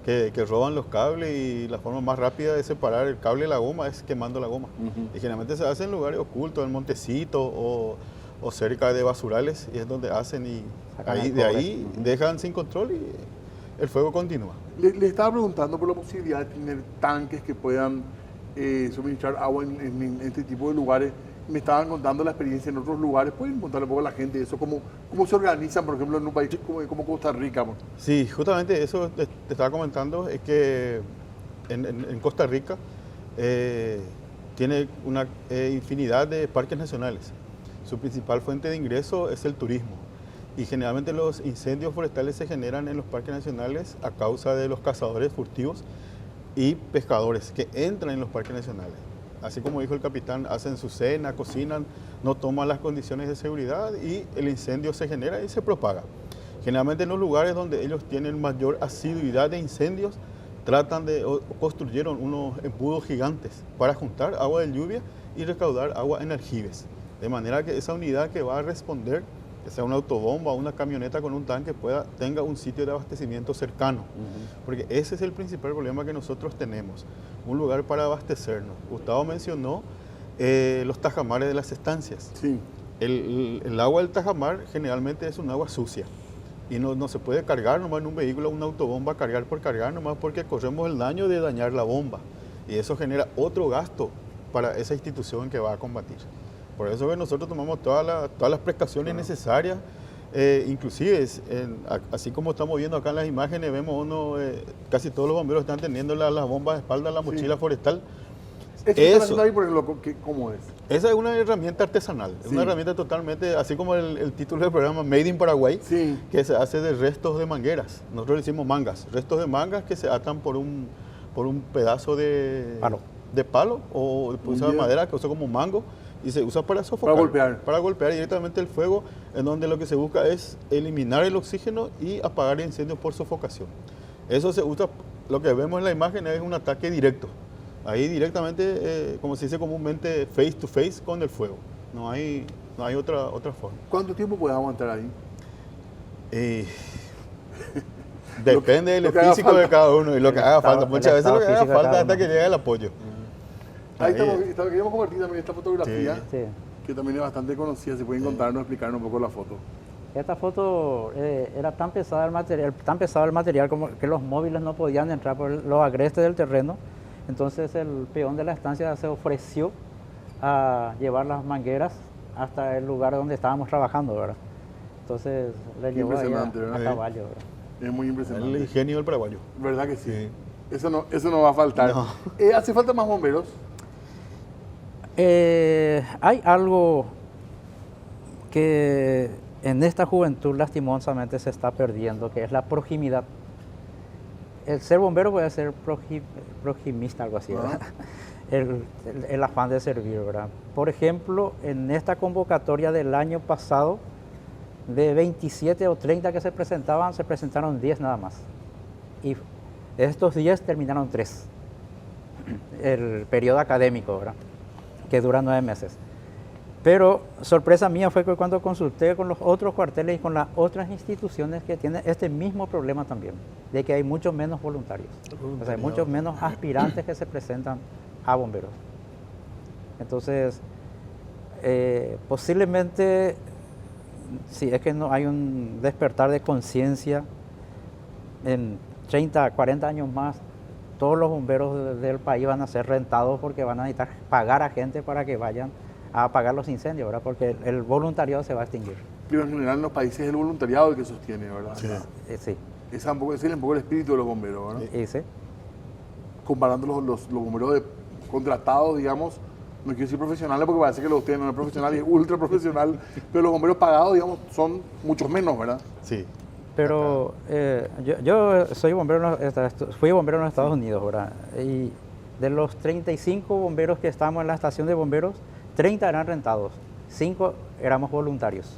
que roban los cables, y la forma más rápida de separar el cable de la goma es quemando la goma. Y generalmente se hace en lugares ocultos, en montecitos o cerca de basurales, y es donde hacen, y ahí dejan sin control y el fuego continúa. Le estaba preguntando por la posibilidad de tener tanques que puedan suministrar agua en este tipo de lugares. Me estaban contando la experiencia en otros lugares. ¿Pueden contarle un poco a la gente eso? ¿Cómo se organizan, por ejemplo, en un país como Costa Rica? Sí, justamente eso te estaba comentando, es que en Costa Rica tiene una infinidad de parques nacionales. Su principal fuente de ingreso es el turismo. Y generalmente los incendios forestales se generan en los parques nacionales a causa de los cazadores furtivos y pescadores que entran en los parques nacionales. Así como dijo el capitán, hacen su cena, cocinan, no toman las condiciones de seguridad y el incendio se genera y se propaga. Generalmente en los lugares donde ellos tienen mayor asiduidad de incendios, construyeron unos embudos gigantes para juntar agua de lluvia y recaudar agua en aljibes. De manera que esa unidad que va a responder, que sea una autobomba o una camioneta con un tanque, tenga un sitio de abastecimiento cercano. Porque ese es el principal problema que nosotros tenemos, un lugar para abastecernos. Gustavo mencionó los tajamares de las estancias. Sí. El agua del tajamar generalmente es un agua sucia y no se puede cargar nomás en un vehículo, una autobomba, cargar por cargar nomás, porque corremos el daño de dañar la bomba, y eso genera otro gasto para esa institución que va a combatir. Por eso que nosotros tomamos todas las precauciones necesarias, inclusive así como estamos viendo acá en las imágenes, vemos casi todos los bomberos están teniendo las bombas de espalda, la mochila forestal. Eso ahí, por ejemplo, ¿cómo es? Esa es una herramienta artesanal, es una herramienta totalmente, así como el título del programa, Made in Paraguay, que se hace de restos de mangueras. Nosotros le decimos mangas, restos de mangas que se atan por un pedazo de palo o de madera que usa como mango, y se usa para sofocar. Para golpear directamente el fuego, en donde lo que se busca es eliminar el oxígeno y apagar el incendio por sofocación. Eso se usa, lo que vemos en la imagen es un ataque directo. Ahí directamente, como se dice comúnmente, face to face con el fuego. No hay otra forma. ¿Cuánto tiempo puede aguantar ahí? Depende del físico de cada uno y lo que haga falta. Muchas veces lo que haga falta hasta que llegue el apoyo. Ahí queríamos compartir también esta fotografía, que también es bastante conocida. Si pueden contarnos, explicarnos un poco la foto. Esta foto era tan pesada el material como que los móviles no podían entrar por los agrestes del terreno. Entonces el peón de la estancia se ofreció a llevar las mangueras hasta el lugar donde estábamos trabajando, ¿verdad? Entonces le llevó ahí a caballo, ¿verdad? Es muy impresionante. El ingenio del paraguayo. ¿Verdad que sí? Eso no va a faltar. No. ¿Hace falta más bomberos? Hay algo que en esta juventud lastimosamente se está perdiendo, que es la proximidad. El ser bombero puede ser proximista, algo así, ¿verdad? El afán de servir, ¿verdad? Por ejemplo, en esta convocatoria del año pasado, de 27 o 30 que se presentaron 10 nada más. Y de estos 10 terminaron 3. El periodo académico, ¿verdad? Que dura 9 meses. Pero sorpresa mía fue que cuando consulté con los otros cuarteles y con las otras instituciones que tienen este mismo problema también, de que hay muchos menos voluntarios, o sea, hay muchos menos aspirantes que se presentan a bomberos. Entonces, posiblemente, si es que no hay un despertar de conciencia, en 30, 40 años más, todos los bomberos del país van a ser rentados porque van a necesitar pagar a gente para que vayan a apagar los incendios, ¿verdad? Porque el voluntariado se va a extinguir. pero en general en los países es el voluntariado el que sostiene, ¿verdad? Sí. Sí, Ese es un poco el espíritu de los bomberos, ¿verdad? sí. Comparando los bomberos contratados, digamos, no quiero decir profesionales porque parece que lo de ustedes no es profesional y es ultra profesional, pero los bomberos pagados, digamos, son muchos menos, ¿verdad? Sí. Pero yo soy bombero, fui bombero en los Estados Unidos, ¿verdad? Y de los 35 bomberos que estábamos en la estación de bomberos, 30 eran rentados, 5 éramos voluntarios.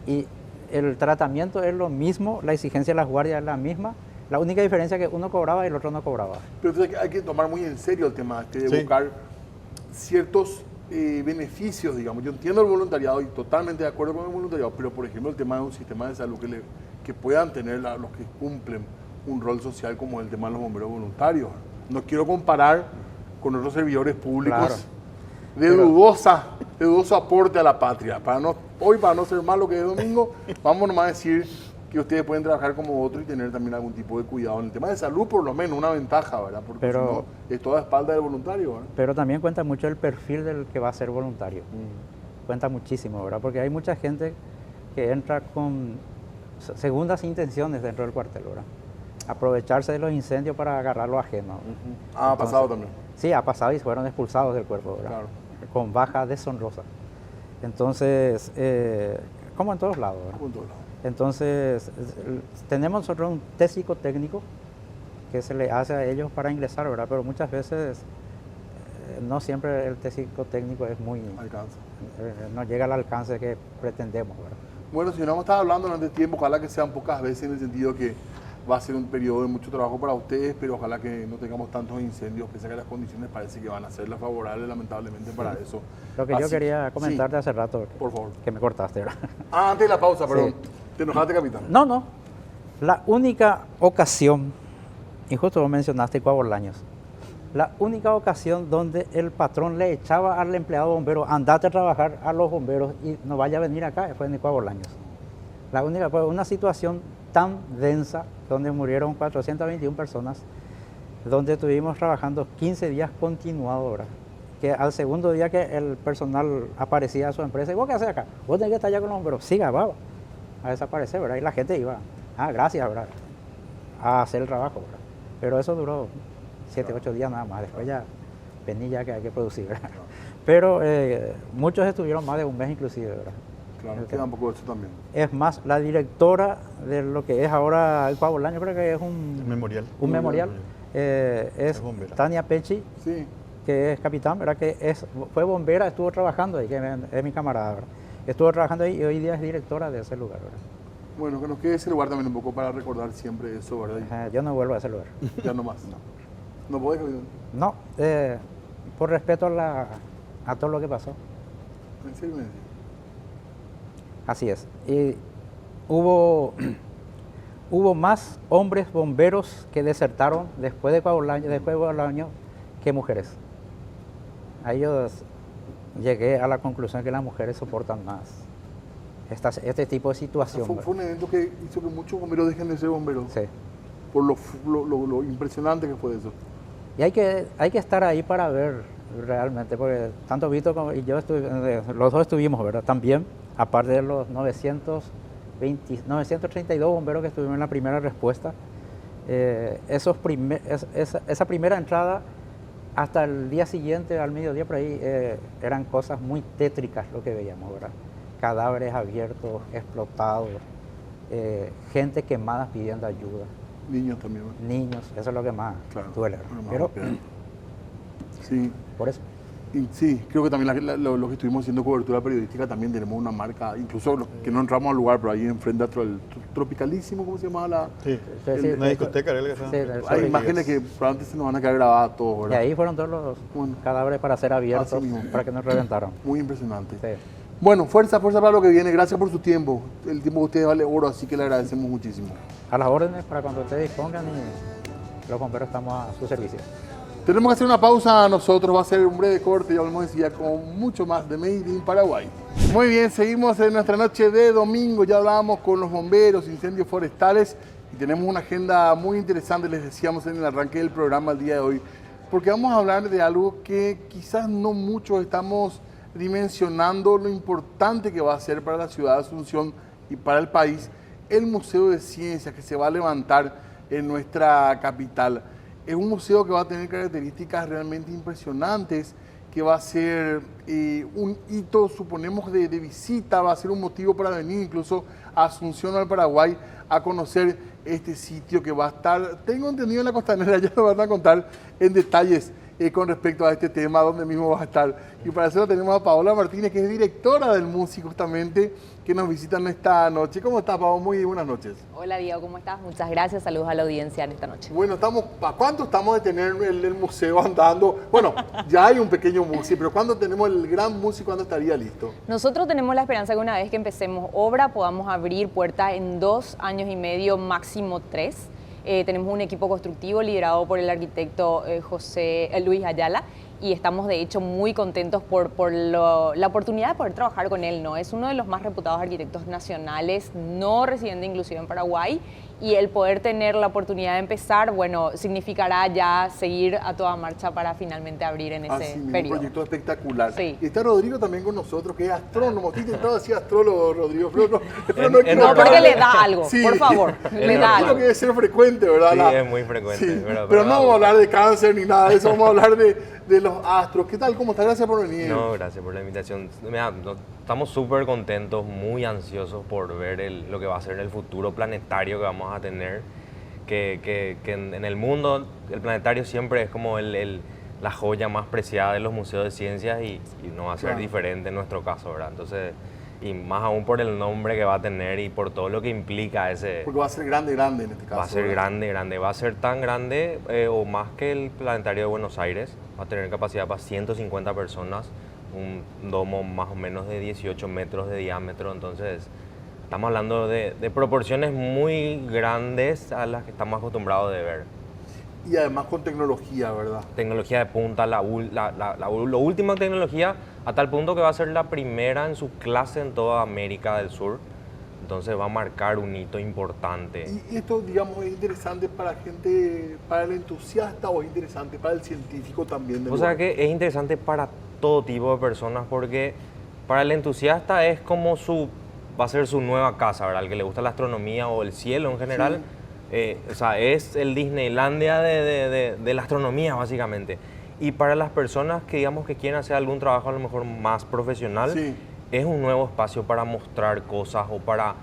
Y el tratamiento es lo mismo, la exigencia de las guardias es la misma, la única diferencia es que uno cobraba y el otro no cobraba. Pero entonces hay que tomar muy en serio el tema de Sí. buscar ciertos beneficios, digamos. Yo entiendo el voluntariado y totalmente de acuerdo con el voluntariado, pero por ejemplo el tema de un sistema de salud que puedan tener los que cumplen un rol social como el tema de los bomberos voluntarios. No quiero comparar con otros servidores públicos Claro. de dudoso aporte a la patria. Para no ser malo que es domingo, vamos nomás a decir que ustedes pueden trabajar como otros y tener también algún tipo de cuidado en el tema de salud, por lo menos una ventaja, ¿verdad? Porque Pero- si no, es toda espalda del voluntario, ¿verdad? Pero también cuenta mucho el perfil del que va a ser voluntario. Cuenta muchísimo, ¿verdad? Porque hay mucha gente que entra con segundas intenciones dentro del cuartel, ¿verdad? Aprovecharse de los incendios para agarrar lo ajeno. Ha pasado también. Sí, ha pasado y fueron expulsados del cuerpo, ¿verdad? Claro. Con baja deshonrosa. Entonces, como en todos lados, ¿verdad? Como en todos lados. Entonces, tenemos nosotros un test psicotécnico que se le hace a ellos para ingresar, ¿verdad? Pero muchas veces no siempre el test psicotécnico es muy, Alcanza. no llega al alcance que pretendemos, ¿verdad? Bueno, si no hemos estado hablando durante tiempo, ojalá que sean pocas veces en el sentido que va a ser un periodo de mucho trabajo para ustedes, pero ojalá que no tengamos tantos incendios, pese a que las condiciones parece que van a ser las favorables, lamentablemente, para eso. Lo que yo Así- quería comentarte sí, hace rato, por favor. que me cortaste, ¿verdad? Ah, antes de la pausa, perdón. Sí. ¿Te enojaste, capitán? No. La única ocasión, y justo vos mencionaste Cuavo Bolaños, la única ocasión donde el patrón le echaba al empleado bombero, andate a trabajar a los bomberos y no vaya a venir acá, fue en Cuavo Bolaños. La única, fue una situación tan densa, donde murieron 421 personas, donde estuvimos trabajando 15 días continuados, ¿verdad? Que al segundo día que el personal aparecía a su empresa, ¿y vos qué haces acá? Vos tenés que estar allá con los bomberos, siga, va a desaparecer, ¿verdad? Y la gente iba, gracias, ¿verdad? A hacer el trabajo, ¿verdad? Pero eso duró 7, 8 días nada más, después ya venía que hay que producir, ¿verdad? Pero muchos estuvieron más de un mes inclusive, ¿verdad? Claro, queda un poco de eso también. Es más, la directora de lo que es ahora el Cuavo Bolaños, creo que es un Memorial. memorial, es Es bombera. Tania Pechi, Sí. que es capitán, ¿verdad? Fue bombera, estuvo trabajando ahí, que es mi camarada, ¿verdad? Estuvo trabajando ahí y hoy día es directora de ese lugar, ¿verdad? Bueno, que nos quede ese lugar también un poco para recordar siempre eso, ¿verdad? Yo no vuelvo a ese lugar. Y ya no más. No podés, capitán. No, por respeto a todo lo que pasó. En serio, me decís. Así es. Y hubo más hombres bomberos que desertaron después de Cuavo Bolaños que mujeres. A ellos llegué a la conclusión que las mujeres soportan más este tipo de situación. Fue un evento que hizo que muchos bomberos dejen de ser bomberos. Sí. Por lo impresionante que fue eso. Y hay que estar ahí para ver realmente, porque tanto Vito como y yo los dos estuvimos, ¿verdad? También, aparte de los 932 bomberos que estuvimos en la primera respuesta, esa primera entrada hasta el día siguiente, al mediodía por ahí, eran cosas muy tétricas lo que veíamos, ¿verdad? Cadáveres abiertos, explotados, gente quemada pidiendo ayuda. Niños también, ¿no? Niños, eso es lo que más Claro. duele. Bueno, más Pero golpeado. Sí. por eso. Y sí, creo que también los que estuvimos haciendo cobertura periodística también tenemos una marca, incluso los que no entramos al lugar, pero ahí enfrente al Tropicalísimo, ¿cómo se llamaba la? Sí. Sí, Una discoteca era el que estaba. Sí, Hay imágenes que probablemente se nos van a quedar grabadas todos, Y ¿verdad? ahí fueron todos los Bueno. cadáveres para ser abiertos, Así mismo. para que no reventaran. Muy impresionante. Sí. Bueno, fuerza para lo que viene. Gracias por su tiempo. El tiempo de ustedes vale oro, así que le agradecemos muchísimo. A las órdenes para cuando ustedes dispongan y los bomberos estamos a su servicio. Tenemos que hacer una pausa nosotros, va a ser un breve corte y hablamos enseguida con mucho más de Made in Paraguay. Muy bien, seguimos en nuestra noche de domingo, ya hablábamos con los bomberos, incendios forestales y tenemos una agenda muy interesante, les decíamos en el arranque del programa el día de hoy, porque vamos a hablar de algo que quizás no muchos estamos dimensionando lo importante que va a ser para la ciudad de Asunción y para el país el Museo de Ciencias que se va a levantar en nuestra capital. Es un museo que va a tener características realmente impresionantes, que va a ser un hito, suponemos, de visita, va a ser un motivo para venir incluso a Asunción, al Paraguay, a conocer este sitio que va a estar, tengo entendido, en la Costanera. Ya nos van a contar en detalles con respecto a este tema, donde mismo va a estar. Y para eso tenemos a Paola Martínez, que es directora del MUSI, justamente, que nos visitan esta noche. ¿Cómo estás, Paola? Muy buenas noches. Hola, Diego, ¿cómo estás? Muchas gracias, saludos a la audiencia en esta noche. Bueno, ¿a cuánto estamos de tener el museo andando? Bueno, ya hay un pequeño MUSI, pero ¿cuándo tenemos el gran MUSI? ¿Cuándo estaría listo? Nosotros tenemos la esperanza que una vez que empecemos obra podamos abrir puertas en 2 años y medio, máximo 3. Tenemos un equipo constructivo liderado por el arquitecto Luis Ayala, y estamos de hecho muy contentos por la oportunidad de poder trabajar con él, ¿no? Es uno de los más reputados arquitectos nacionales, no residente inclusive en Paraguay, y el poder tener la oportunidad de empezar, bueno, significará ya seguir a toda marcha para finalmente abrir en ese periodo. Un proyecto espectacular. Sí. Y está Rodrigo también con nosotros, que es astrónomo. Estoy intentando decir astrólogo, Rodrigo, pero no, porque le da algo, sí, por favor, le da algo. Creo que debe ser frecuente, ¿verdad? Sí, es muy frecuente. Sí, pero no vamos a hablar de cáncer ni nada de eso, vamos a hablar de los astros. ¿Qué tal? ¿Cómo estás? Gracias por venir. No, gracias por la invitación. Mira, estamos súper contentos, muy ansiosos por ver lo que va a ser el futuro planetario que vamos a tener. Que en el mundo el planetario siempre es como la joya más preciada de los museos de ciencias, y no va a ser diferente en nuestro caso, ¿verdad? Entonces, y más aún por el nombre que va a tener y por todo lo que implica ese... Porque va a ser grande en este caso. Va a ser grande, va a ser tan grande o más que el planetario de Buenos Aires. Va a tener capacidad para 150 personas, un domo más o menos de 18 metros de diámetro. Entonces estamos hablando de proporciones muy grandes a las que estamos acostumbrados de ver. Y además con tecnología, ¿verdad? Tecnología de punta, lo último en tecnología, a tal punto que va a ser la primera en su clase en toda América del Sur. Entonces va a marcar un hito importante. Y esto, digamos, es interesante para gente, para el entusiasta, o es interesante para el científico también. O sea que es interesante para todo tipo de personas, porque para el entusiasta es como va a ser su nueva casa, ¿verdad? Al que le gusta la astronomía o el cielo en general. Sí. O sea, es el Disneylandia de la astronomía, básicamente. Y para las personas que, digamos, que quieren hacer algún trabajo a lo mejor más profesional, sí, es un nuevo espacio para mostrar cosas o para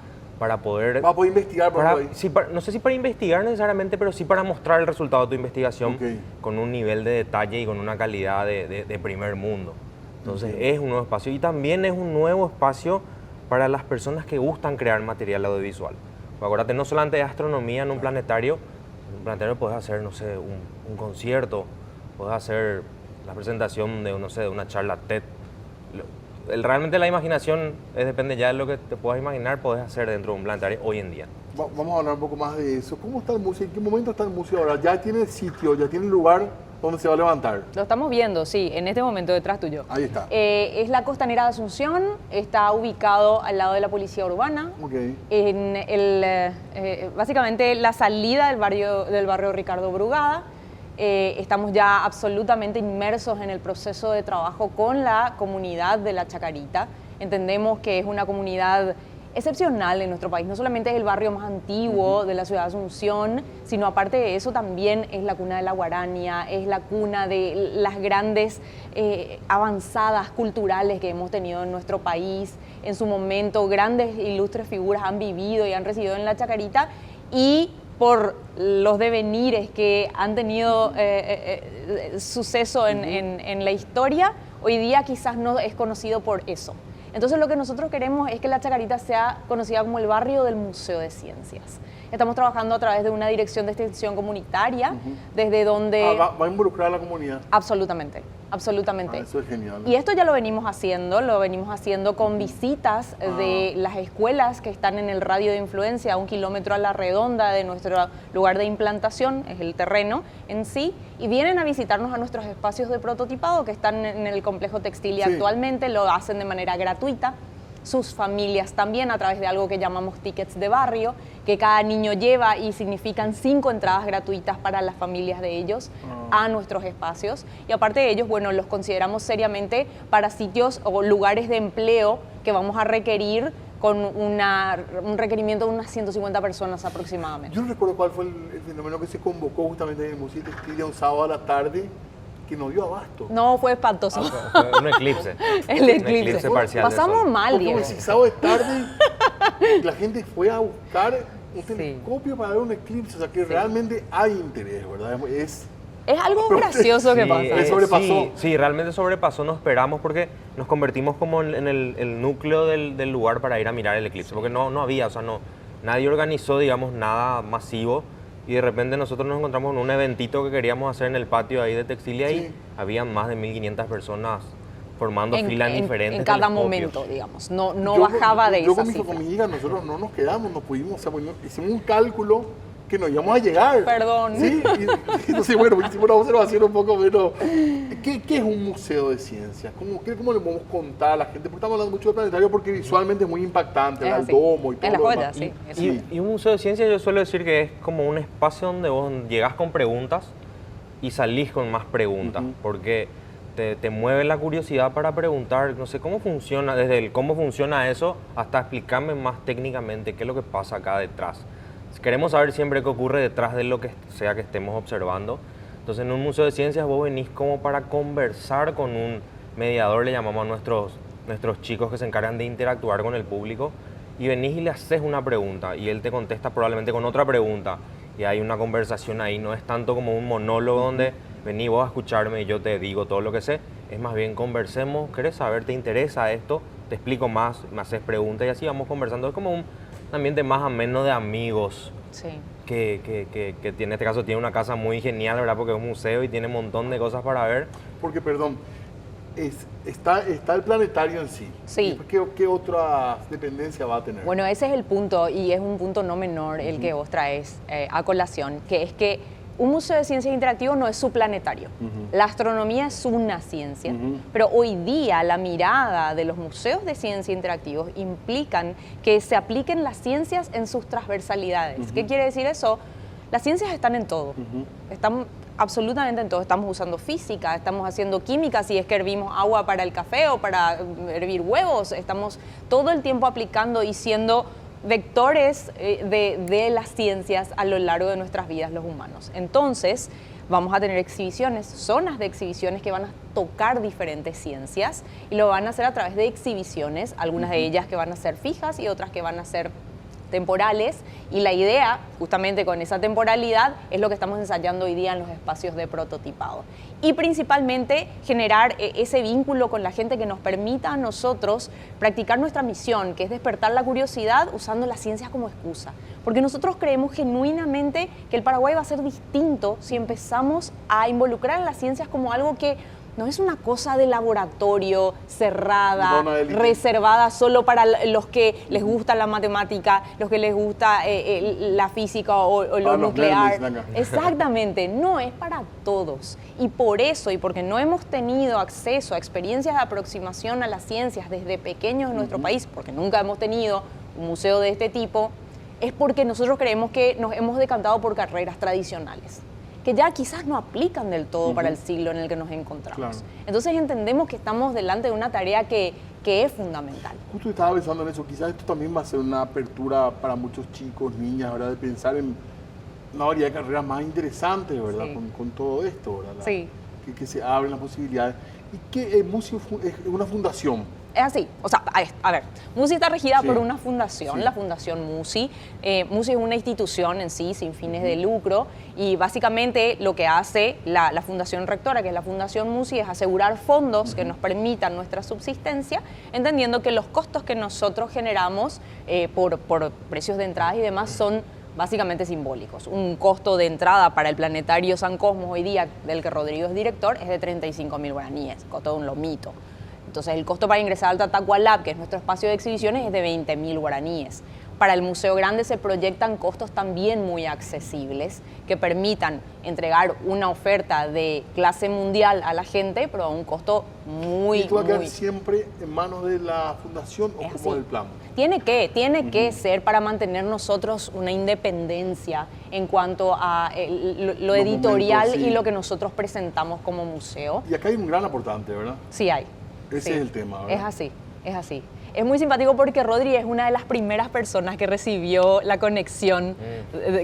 poder... Va a poder investigar por ahí. Sí, no sé si para investigar necesariamente, pero sí para mostrar el resultado de tu investigación con un nivel de detalle y con una calidad de primer mundo. Entonces es un nuevo espacio, y también es un nuevo espacio para las personas que gustan crear material audiovisual. Acuérdate, no solamente de astronomía en un planetario puedes hacer, no sé, un concierto, puedes hacer la presentación de, no sé, de una charla TED. Realmente la imaginación depende ya de lo que te puedas imaginar, puedes hacer dentro de un planetario hoy en día. Vamos a hablar un poco más de eso. ¿Cómo está el museo? ¿En qué momento está el museo ahora? ¿Ya tiene sitio, ya tiene lugar donde se va a levantar? Lo estamos viendo, sí, en este momento detrás tuyo. Ahí está. Es la Costanera de Asunción, está ubicado al lado de la Policía Urbana. En básicamente la salida del barrio Ricardo Brugada. Estamos ya absolutamente inmersos en el proceso de trabajo con la comunidad de La Chacarita. Entendemos que es una comunidad excepcional en nuestro país. No solamente es el barrio más antiguo de la ciudad de Asunción, sino aparte de eso también es la cuna de la guarania, es la cuna de las grandes avanzadas culturales que hemos tenido en nuestro país. En su momento, grandes ilustres figuras han vivido y han residido en La Chacarita, y por los devenires que han tenido suceso en la historia, hoy día quizás no es conocido por eso. Entonces lo que nosotros queremos es que La Chacarita sea conocida como el barrio del Museo de Ciencias. Estamos trabajando a través de una dirección de extensión comunitaria, desde donde... ¿Va a involucrar a la comunidad? Absolutamente, absolutamente. Eso es genial. Y esto ya lo venimos haciendo con visitas de las escuelas que están en el radio de influencia, a 1 kilómetro a la redonda de nuestro lugar de implantación, es el terreno en sí, y vienen a visitarnos a nuestros espacios de prototipado que están en el complejo textil, y actualmente lo hacen de manera gratuita. sus familias también a través de algo que llamamos tickets de barrio, que cada niño lleva y significan 5 entradas gratuitas para las familias de ellos a nuestros espacios. Y aparte de ellos, bueno, los consideramos seriamente para sitios o lugares de empleo que vamos a requerir con un requerimiento de unas 150 personas aproximadamente. Yo no recuerdo cuál fue el fenómeno que se convocó justamente en el Museo Textil un sábado a la tarde, que no dio abasto. No, fue espantoso. Fue un eclipse. El eclipse. Parcial. Pasamos mal, Diego. Porque si sábado es tarde, la gente fue a buscar un telescopio para ver un eclipse. O sea que realmente hay interés, ¿verdad? Es algo gracioso que pasa. Sobrepasó. Sí, realmente sobrepasó, no esperamos porque nos convertimos como en el núcleo del lugar para ir a mirar el eclipse, porque no había, o sea, nadie organizó, digamos, nada masivo. Y de repente nosotros nos encontramos en un eventito que queríamos hacer en el patio ahí de Textil y ahí habían más de 1.500 personas formando filas diferentes. En cada momento, digamos. No bajaba de esa cifra. Con mi hija, nosotros no nos quedamos, no pudimos, o sea, hicimos un cálculo que nos íbamos a llegar. Perdón. Sí, y entonces, bueno, hicimos una observación un poco menos. ¿Qué es un museo de ciencias? ¿Cómo le podemos contar a la gente? Porque estamos hablando mucho del planetario porque visualmente es muy impactante, el domo y todo. En las joyas, sí. Y un museo de ciencias yo suelo decir que es como un espacio donde vos llegás con preguntas y salís con más preguntas, porque te mueve la curiosidad para preguntar, no sé, cómo funciona, desde el cómo funciona eso hasta explicarme más técnicamente qué es lo que pasa acá detrás. Queremos saber siempre qué ocurre detrás de lo que sea que estemos observando. Entonces, en un museo de ciencias vos venís como para conversar con un mediador, le llamamos a nuestros chicos que se encargan de interactuar con el público, y venís y le haces una pregunta y él te contesta probablemente con otra pregunta y hay una conversación ahí. No es tanto como un monólogo donde vení vos a escucharme y yo te digo todo lo que sé. Es más bien conversemos, ¿querés saber? ¿Te interesa esto? Te explico más, me haces preguntas y así vamos conversando. Es como un ambiente más ameno de amigos. Sí. Que en este caso tiene una casa muy genial, ¿verdad? Porque es un museo y tiene un montón de cosas para ver. Porque, perdón, está el planetario en sí. Sí. ¿Qué otra dependencia va a tener? Bueno, ese es el punto, y es un punto no menor el que vos traes a colación, que es que un museo de ciencias interactivo no es su planetario. La astronomía es una ciencia, pero hoy día la mirada de los museos de ciencia interactivos implican que se apliquen las ciencias en sus transversalidades. ¿Qué quiere decir eso? Las ciencias están en todo, están absolutamente en todo. Estamos usando física, estamos haciendo química, si es que hervimos agua para el café o para hervir huevos, estamos todo el tiempo aplicando y siendo vectores de las ciencias a lo largo de nuestras vidas los humanos. Entonces, vamos a tener exhibiciones, zonas de exhibiciones que van a tocar diferentes ciencias y lo van a hacer a través de exhibiciones, algunas de ellas que van a ser fijas y otras que van a ser temporales, y la idea, justamente con esa temporalidad, es lo que estamos ensayando hoy día en los espacios de prototipado. Y principalmente generar ese vínculo con la gente que nos permita a nosotros practicar nuestra misión, que es despertar la curiosidad usando la ciencia como excusa. Porque nosotros creemos genuinamente que el Paraguay va a ser distinto si empezamos a involucrar a las ciencias como algo que no es una cosa de laboratorio cerrada, reservada solo para los que les gusta la matemática, los que les gusta la física o lo nuclear. Exactamente, no, es para todos. Y por eso, y porque no hemos tenido acceso a experiencias de aproximación a las ciencias desde pequeños en nuestro país, porque nunca hemos tenido un museo de este tipo, es porque nosotros creemos que nos hemos decantado por carreras tradicionales, que ya quizás no aplican del todo para el siglo en el que nos encontramos. Claro. Entonces entendemos que estamos delante de una tarea que es fundamental. Justo estaba pensando en eso, quizás esto también va a ser una apertura para muchos chicos, niñas, ¿verdad? De pensar en una variedad de carreras más interesantes, ¿verdad? Sí. Con todo esto, ¿verdad? Sí. Que se abren las posibilidades. Y que MUSI es una fundación. Es así, o sea, a ver, MUSI está regida por una fundación, la Fundación MUSI. MUSI es una institución en sí, sin fines de lucro, y básicamente lo que hace la Fundación Rectora, que es la Fundación MUSI, es asegurar fondos que nos permitan nuestra subsistencia, entendiendo que los costos que nosotros generamos por precios de entradas y demás son básicamente simbólicos. Un costo de entrada para el Planetario San Cosmos hoy día, del que Rodrigo es director, es de 35.000 guaraníes, costo de un lomito. Entonces el costo para ingresar al Tatacoa Lab, que es nuestro espacio de exhibiciones, es de 20.000 guaraníes. para el Museo Grande se proyectan costos también muy accesibles que permitan entregar una oferta de clase mundial a la gente, pero a un costo muy... ¿Y esto va a quedar siempre en manos de la fundación o como del plan? Tiene que ser para mantener nosotros una independencia en cuanto a lo editorial y lo que nosotros presentamos como museo. Y acá hay un gran aportante, ¿verdad? Sí hay. Ese es el tema, ¿verdad? Es así, es así. Es muy simpático porque Rodri es una de las primeras personas que recibió la conexión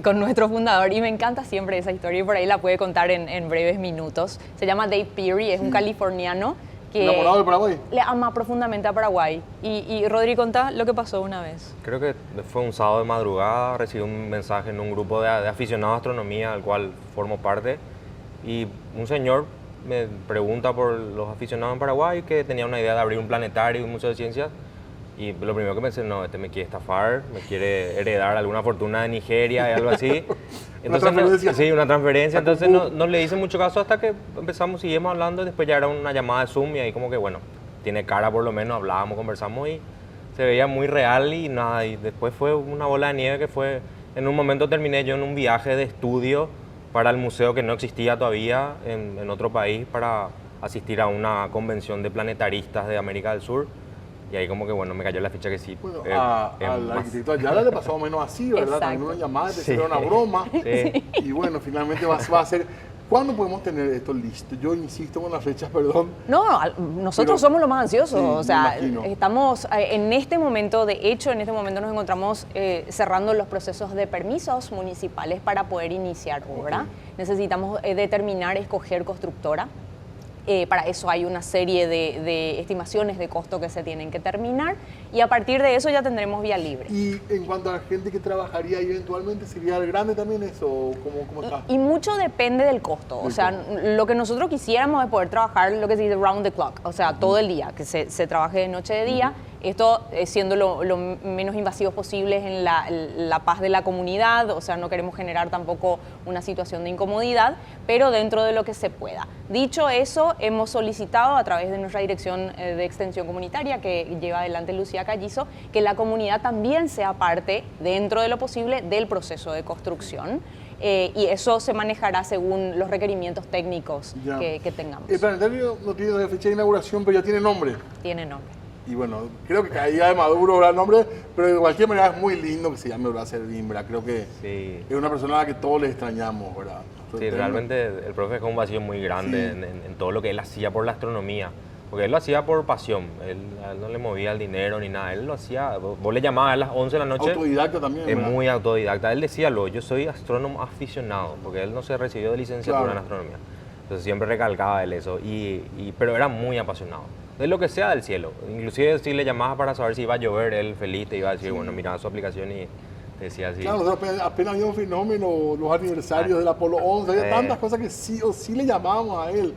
con nuestro fundador y me encanta siempre esa historia y por ahí la puede contar en breves minutos. Se llama Dave Peary, es un californiano que ¿enamorado del Paraguay? Le ama profundamente a Paraguay. Y Rodri, contá lo que pasó una vez. Creo que fue un sábado de madrugada, recibí un mensaje en un grupo de aficionados a astronomía al cual formo parte y un señor me pregunta por los aficionados en Paraguay que tenía una idea de abrir un planetario y un museo de ciencias. Y lo primero que pensé, no, este me quiere estafar, me quiere heredar alguna fortuna de Nigeria y algo así. Entonces, ¿Una transferencia? Sí, una transferencia. Entonces no le hice mucho caso hasta que empezamos, seguimos hablando y después ya era una llamada de Zoom y ahí como que, bueno, tiene cara por lo menos, hablábamos, conversamos y se veía muy real y nada. Y después fue una bola de nieve que fue, en un momento terminé yo en un viaje de estudio para el museo que no existía todavía en otro país para asistir a una convención de planetaristas de América del Sur. Y ahí como que, bueno, me cayó la ficha que sí. Bueno, al arquitecto Ayala le pasó más o menos así, ¿verdad? Exacto. También una llamada, te hicieron una broma. Sí. Y bueno, finalmente va a ser... ¿Cuándo podemos tener esto listo? Yo insisto con las fechas, perdón. No, nosotros somos los más ansiosos. Sí, o sea, me imagino. estamos en este momento, de hecho, en este momento nos encontramos cerrando los procesos de permisos municipales para poder iniciar obra. Necesitamos determinar, escoger constructora. Para eso hay una serie de estimaciones de costo que se tienen que terminar y a partir de eso ya tendremos vía libre. Y en cuanto a la gente que trabajaría ahí eventualmente, ¿sería el grande también eso? ¿Cómo está? Y mucho depende del costo. O sea, lo que nosotros quisiéramos es poder trabajar lo que se dice round the clock, o sea, todo el día, que se trabaje de noche de día. Esto siendo lo menos invasivo posible en la paz de la comunidad, o sea, no queremos generar tampoco una situación de incomodidad, pero dentro de lo que se pueda. Dicho eso, hemos solicitado a través de nuestra dirección de extensión comunitaria que lleva adelante Lucía Callizo, que la comunidad también sea parte, dentro de lo posible, del proceso de construcción. Y eso se manejará según los requerimientos técnicos que tengamos. El planetario no tiene fecha de inauguración, pero ya tiene nombre. Tiene nombre. Y bueno, creo que caía de Maduro el nombre, pero de cualquier manera es muy lindo que se llame Horacio Servín, ¿verdad? Creo que es una persona a la que todos le extrañamos, ¿verdad? Sí, realmente el profe dejó un vacío muy grande en todo lo que él hacía por la astronomía. Porque él lo hacía por pasión, a él no le movía el dinero ni nada, él lo hacía, vos le llamabas a las 11 de la noche. Autodidacta también, Es ¿verdad? muy autodidacta, él decía yo soy astrónomo aficionado, porque él no se recibió de licenciatura en astronomía. Entonces siempre recalcaba él eso, pero era muy apasionado. De lo que sea del cielo, inclusive si le llamabas para saber si iba a llover, él feliz te iba a decir, bueno, miraba su aplicación y te decía así. Claro, apenas había un fenómeno, los aniversarios del Apolo 11, había tantas cosas que sí o sí le llamábamos a él.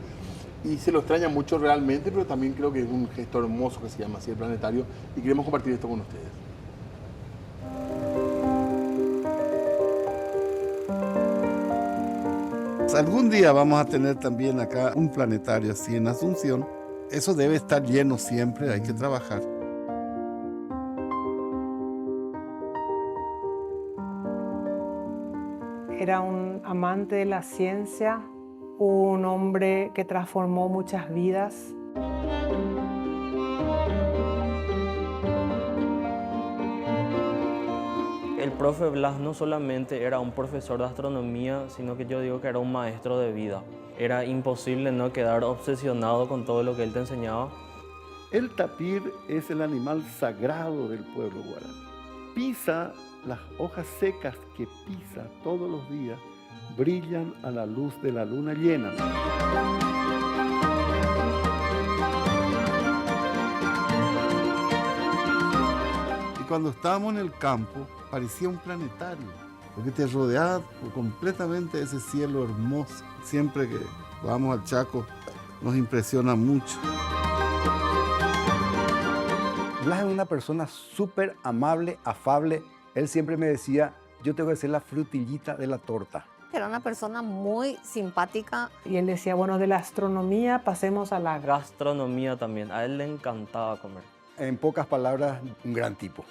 Y se lo extraña mucho realmente, pero también creo que es un gesto hermoso que se llama así el planetario y queremos compartir esto con ustedes. Algún día vamos a tener también acá un planetario así en Asunción. Eso debe estar lleno siempre, hay que trabajar. Era un amante de la ciencia, un hombre que transformó muchas vidas. El profe Blas no solamente era un profesor de astronomía, sino que yo digo que era un maestro de vida. Era imposible no quedar obsesionado con todo lo que él te enseñaba. El tapir es el animal sagrado del pueblo guaraní. Pisa las hojas secas que pisa todos los días, brillan a la luz de la luna llena. Y cuando estábamos en el campo, parecía un planetario, porque te rodeaba completamente de ese cielo hermoso. Siempre que vamos al Chaco, nos impresiona mucho. Blas es una persona súper amable, afable. Él siempre me decía, yo tengo que ser la frutillita de la torta. Era una persona muy simpática. Y él decía, bueno, de la astronomía pasemos a la gastronomía también. A él le encantaba comer. En pocas palabras, un gran tipo.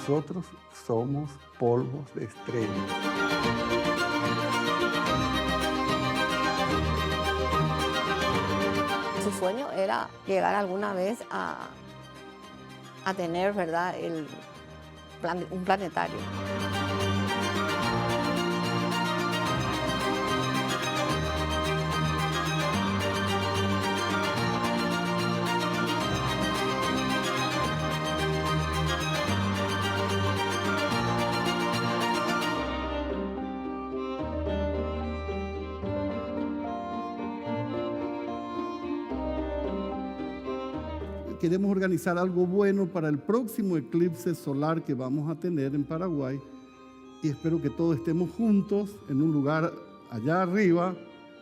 nosotros somos polvos de estrellas. Su sueño era llegar alguna vez a tener, ¿verdad?, un planetario. Queremos organizar algo bueno para el próximo eclipse solar que vamos a tener en Paraguay y espero que todos estemos juntos en un lugar allá arriba,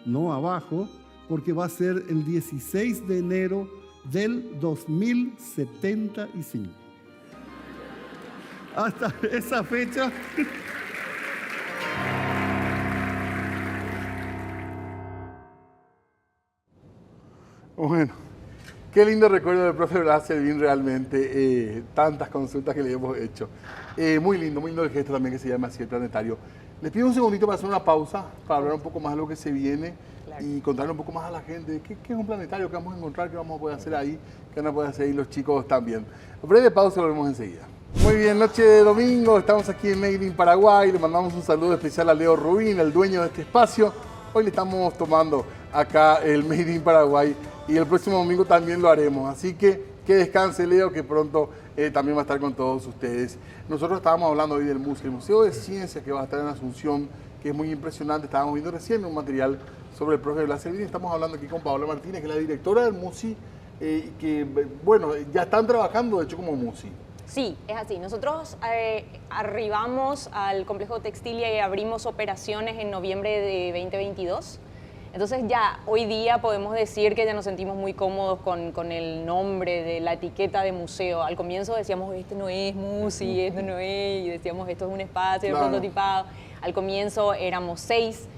no abajo, porque va a ser el 16 de enero del 2075. Hasta esa fecha. Bueno. Qué lindo recuerdo del profe Blas Servín, realmente, tantas consultas que le hemos hecho. Muy lindo el gesto también que se llama así el planetario. Les pido un segundito para hacer una pausa, para hablar un poco más de lo que se viene y contarle un poco más a la gente qué es un planetario, qué vamos a encontrar, qué vamos a poder hacer ahí, qué van a poder hacer ahí los chicos también. Breve pausa y volvemos enseguida. Muy bien, noche de domingo, estamos aquí en Made in Paraguay, le mandamos un saludo especial a Leo Rubín, el dueño de este espacio. Hoy le estamos tomando acá el Made in Paraguay y el próximo domingo también lo haremos. Así que descanse, Leo, que pronto también va a estar con todos ustedes. Nosotros estábamos hablando hoy del museo, el Museo de Ciencias que va a estar en Asunción, que es muy impresionante. Estábamos viendo recién un material sobre el profe Blas Servín. Estamos hablando aquí con Paola Martínez, que es la directora del MUSI, que, bueno, ya están trabajando, de hecho, como MUSI. Sí, es así. Nosotros arribamos al complejo textil y abrimos operaciones en noviembre de 2022. Entonces ya hoy día podemos decir que ya nos sentimos muy cómodos con el nombre de la etiqueta de museo. Al comienzo decíamos, este no es MUSI, esto no es, y decíamos, esto es un espacio de prototipado. Al comienzo éramos 6,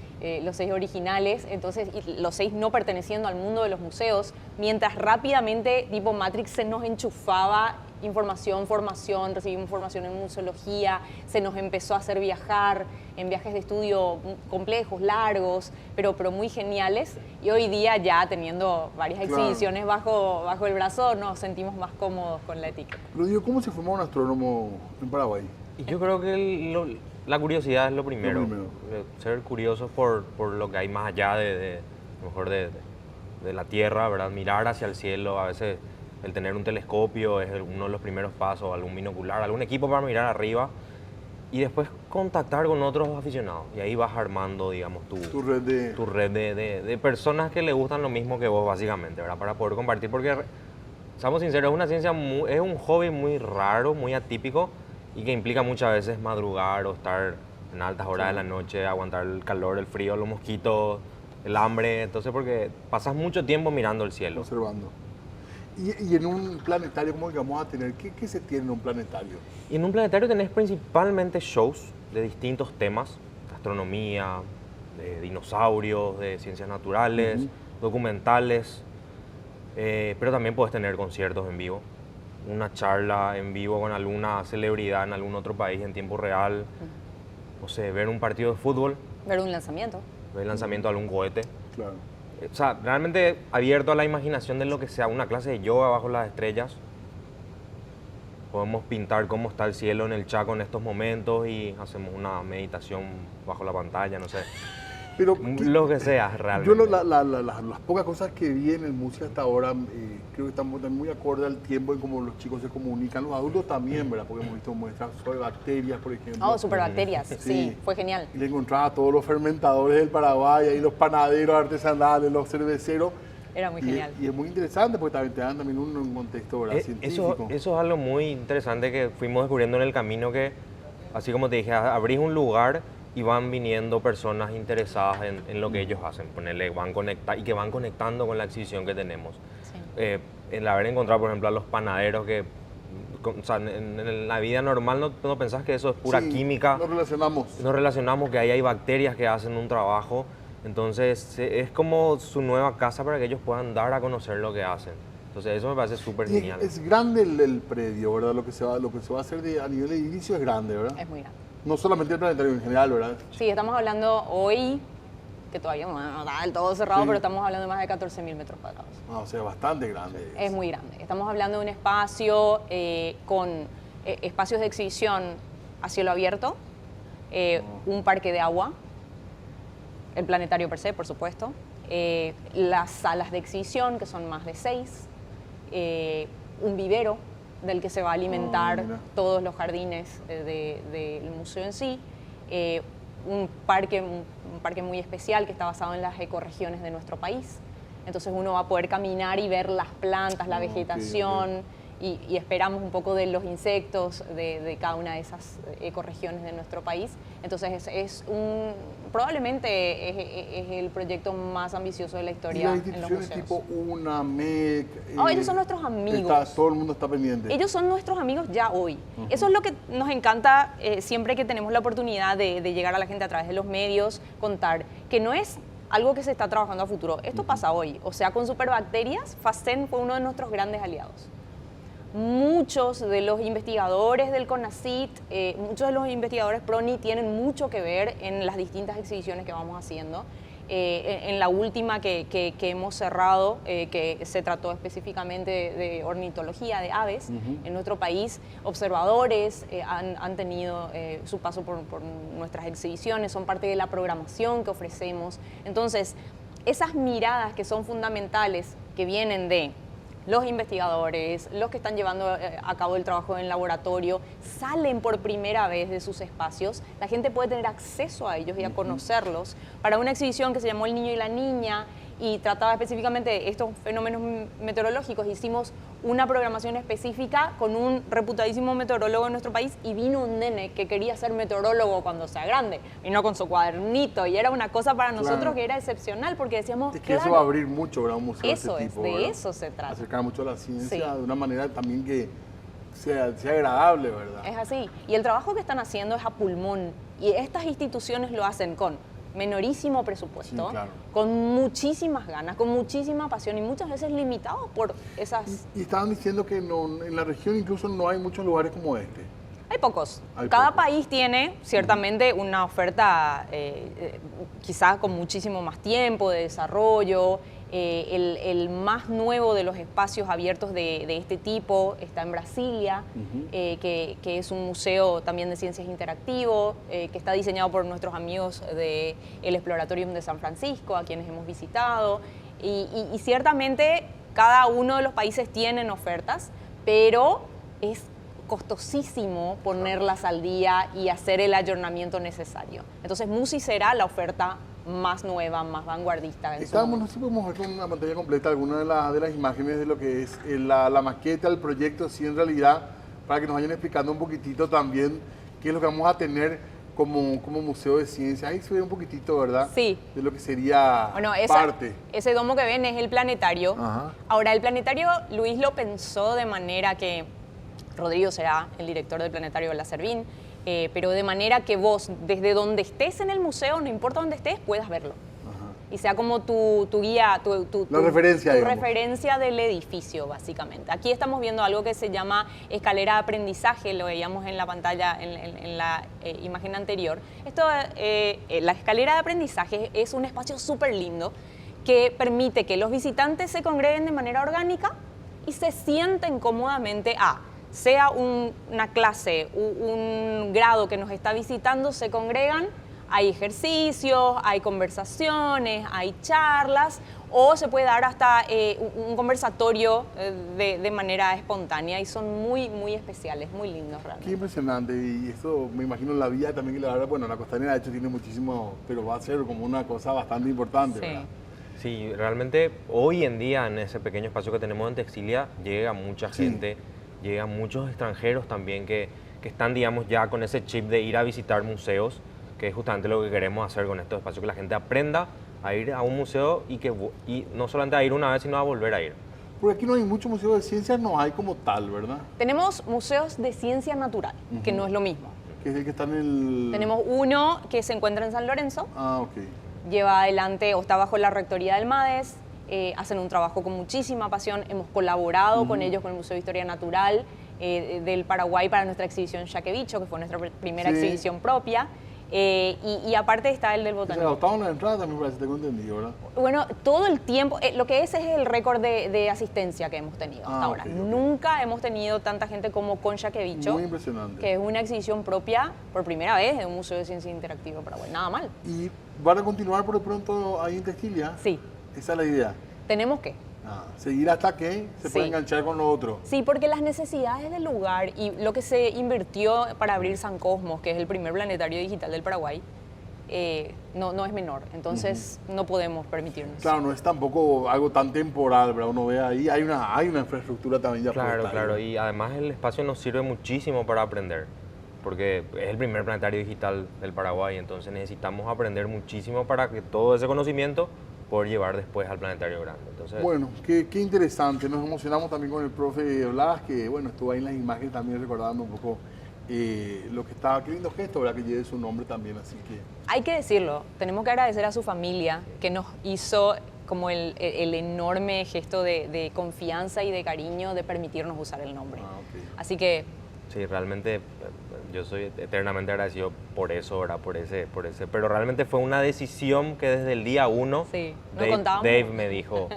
los 6 originales, entonces y los 6 no perteneciendo al mundo de los museos, mientras rápidamente tipo Matrix se nos enchufaba información, formación, recibimos formación en museología, se nos empezó a hacer viajar en viajes de estudio complejos, largos, pero muy geniales. Y hoy día ya teniendo varias exhibiciones bajo el brazo nos sentimos más cómodos con la etiqueta. Pero digo, ¿cómo se formó un astrónomo en Paraguay? Y yo creo que la curiosidad es lo primero. Ser curiosos por lo que hay más allá de la Tierra, ¿verdad? Mirar hacia el cielo, a veces el tener un telescopio es uno de los primeros pasos, algún binocular, algún equipo para mirar arriba y después contactar con otros aficionados. Y ahí vas armando, digamos, tu red de personas que le gustan lo mismo que vos, básicamente, ¿verdad? Para poder compartir, porque, seamos sinceros, es una ciencia, es un hobby muy raro, muy atípico y que implica muchas veces madrugar o estar en altas horas de la noche, aguantar el calor, el frío, los mosquitos, el hambre. Entonces, porque pasas mucho tiempo mirando el cielo. Observando. Y en un planetario, ¿cómo que vamos a tener? ¿Qué se tiene en un planetario? Y en un planetario tenés principalmente shows de distintos temas, astronomía, de dinosaurios, de ciencias naturales, documentales, pero también puedes tener conciertos en vivo, una charla en vivo con alguna celebridad en algún otro país en tiempo real, no sé, ver un partido de fútbol. Ver un lanzamiento. Ver el lanzamiento de algún cohete. Claro. O sea, realmente abierto a la imaginación de lo que sea, una clase de yoga bajo las estrellas. Podemos pintar cómo está el cielo en el Chaco en estos momentos y hacemos una meditación bajo la pantalla, no sé. Pero lo que sea, realmente. Yo las pocas cosas que vi en el museo hasta ahora, creo que estamos muy acorde al tiempo en cómo los chicos se comunican, los adultos también, ¿verdad? Porque hemos visto muestras sobre bacterias, por ejemplo. Oh, superbacterias, sí, fue genial. Y le encontraba a todos los fermentadores del Paraguay, ahí los panaderos artesanales, los cerveceros. Era muy genial. Y es muy interesante porque te dan también un contexto, ¿verdad? Científico. Eso es algo muy interesante que fuimos descubriendo en el camino, que, así como te dije, abrís un lugar y van viniendo personas interesadas en lo que ellos hacen, y que van conectando con la exhibición que tenemos. Sí. El haber encontrado, por ejemplo, a los panaderos que, o sea, en la vida normal no pensás que eso es pura química. Nos relacionamos que ahí hay bacterias que hacen un trabajo, entonces es como su nueva casa para que ellos puedan dar a conocer lo que hacen. Entonces eso me parece súper genial. Es grande el predio, ¿verdad? Lo que se va a hacer a nivel de edificio es grande, ¿verdad? Es muy grande. No solamente el planetario en general, ¿verdad? Sí, estamos hablando hoy, que todavía no está del todo cerrado, Sí. pero estamos hablando de más de 14.000 metros cuadrados. O sea, bastante grande. Es muy grande. Estamos hablando de un espacio con espacios de exhibición a cielo abierto, un parque de agua, el planetario per se, por supuesto, las salas de exhibición, que son más de 6, un vivero del que se va a alimentar todos los jardines del museo en sí, un parque muy especial que está basado en las ecorregiones de nuestro país. Entonces uno va a poder caminar y ver las plantas, la vegetación, y esperamos un poco de los insectos de cada una de esas ecorregiones de nuestro país. Entonces probablemente es el proyecto más ambicioso de la historia ¿Y las en los instituciones museos. tipo UNA, MEC? Ellos son nuestros amigos. Todo el mundo está pendiente. Ellos son nuestros amigos ya hoy. Eso es lo que nos encanta siempre que tenemos la oportunidad de llegar a la gente a través de los medios, contar que no es algo que se está trabajando a futuro. Esto pasa hoy. O sea, con Superbacterias, FASTEN fue uno de nuestros grandes aliados. Muchos de los investigadores del CONACYT, muchos de los investigadores PRONI tienen mucho que ver en las distintas exhibiciones que vamos haciendo. En la última que hemos cerrado, que se trató específicamente de ornitología de aves, en nuestro país, observadores han tenido su paso por nuestras exhibiciones, son parte de la programación que ofrecemos. Entonces, esas miradas que son fundamentales, que vienen de los investigadores, los que están llevando a cabo el trabajo en laboratorio, salen por primera vez de sus espacios, la gente puede tener acceso a ellos y a conocerlos. Para una exhibición que se llamó El Niño y la Niña y trataba específicamente de estos fenómenos meteorológicos, hicimos una programación específica con un reputadísimo meteorólogo en nuestro país, y vino un nene que quería ser meteorólogo cuando sea grande. Vino con su cuadernito y era una cosa para nosotros que era excepcional, porque decíamos, es que eso va a abrir mucho, ¿verdad? Un museo de eso este es, tipo, de ¿verdad? eso se trata. Acercar mucho a la ciencia de una manera también que sea agradable, ¿verdad? Es así. Y el trabajo que están haciendo es a pulmón. Y estas instituciones lo hacen con menorísimo presupuesto, con muchísimas ganas, con muchísima pasión y muchas veces limitados por esas... Y estaban diciendo que en la región incluso no hay muchos lugares como este. Hay pocos. Cada país tiene ciertamente una oferta quizás con muchísimo más tiempo de desarrollo. El más nuevo de los espacios abiertos de este tipo está en Brasilia, que es un museo también de ciencias interactivo, que está diseñado por nuestros amigos del Exploratorium de San Francisco, a quienes hemos visitado. Y ciertamente cada uno de los países tienen ofertas, pero es costosísimo ponerlas al día y hacer el ayornamiento necesario. Entonces MUSI será la oferta más nueva, más vanguardista. No sé si podemos ver con una pantalla completa alguna de las imágenes de lo que es la maqueta, el proyecto, así en realidad, para que nos vayan explicando un poquitito también qué es lo que vamos a tener como museo de ciencia. Ahí se ve un poquitito, ¿verdad? Sí. De lo que sería parte. Ese domo que ven es el planetario. Ajá. Ahora, el planetario, Luis lo pensó de manera que, Rodrigo será el director del planetario de la Servín, pero de manera que vos, desde donde estés en el museo, no importa dónde estés, puedas verlo. Ajá. Y sea como tu guía, tu referencia del edificio, básicamente. Aquí estamos viendo algo que se llama escalera de aprendizaje, lo veíamos en la pantalla, en la imagen anterior. La escalera de aprendizaje es un espacio súper lindo que permite que los visitantes se congreguen de manera orgánica y se sienten cómodamente sea una clase, un grado que nos está visitando, se congregan, hay ejercicios, hay conversaciones, hay charlas, o se puede dar hasta un conversatorio de manera espontánea, y son muy, muy especiales, muy lindos realmente. Qué impresionante, y eso me imagino la vía también que la Costanera de hecho tiene muchísimo, pero va a ser como una cosa bastante importante, ¿verdad? Sí, realmente hoy en día en ese pequeño espacio que tenemos en Textilia llega mucha gente. Llegan muchos extranjeros también que están, digamos, ya con ese chip de ir a visitar museos, que es justamente lo que queremos hacer con estos espacios, que la gente aprenda a ir a un museo y no solamente a ir una vez, sino a volver a ir. Porque aquí no hay muchos museos de ciencias, no hay como tal, ¿verdad? Tenemos museos de ciencia natural, que no es lo mismo. Que es el que está en el... Tenemos uno que se encuentra en San Lorenzo. Ok. Lleva adelante o está bajo la rectoría del MADES. hacen un trabajo con muchísima pasión. Hemos colaborado con ellos, con el Museo de Historia Natural del Paraguay para nuestra exhibición Yaquebicho, que fue nuestra primera exhibición propia. Y aparte está el del botánico. Se agotaron las entradas también, parece, tengo entendido, ¿verdad? Bueno, todo el tiempo, lo que es el récord de asistencia que hemos tenido hasta ahora. Okay. Nunca hemos tenido tanta gente como con Yaquebicho. Muy impresionante. Que es una exhibición propia, por primera vez, de un Museo de Ciencia Interactiva Paraguay. Nada mal. ¿Y van a continuar por de pronto ahí en Textilia? Sí. Esa es la idea. Tenemos que. Seguir hasta que se pueda enganchar con lo otro. Sí, porque las necesidades del lugar y lo que se invirtió para abrir San Cosmos, que es el primer planetario digital del Paraguay, no es menor. Entonces no podemos permitirnos. Claro, no es tampoco algo tan temporal, ¿verdad? Uno ve ahí, hay una infraestructura también ya Claro, puesta, claro. ¿no? Y además el espacio nos sirve muchísimo para aprender, porque es el primer planetario digital del Paraguay, entonces necesitamos aprender muchísimo para que todo ese conocimiento poder llevar después al planetario grande. Entonces, bueno, qué interesante. Nos emocionamos también con el profe Blas, que bueno, estuvo ahí en las imágenes también recordando un poco lo que estaba. Qué lindo gesto, ¿verdad? Que lleve su nombre también, así que... Hay que decirlo, tenemos que agradecer a su familia que nos hizo como el enorme gesto de confianza y de cariño de permitirnos usar el nombre. Okay. Así que... Sí, realmente yo soy eternamente agradecido por eso, ¿verdad? Por ese, pero realmente fue una decisión que desde el día 1 Dave me dijo,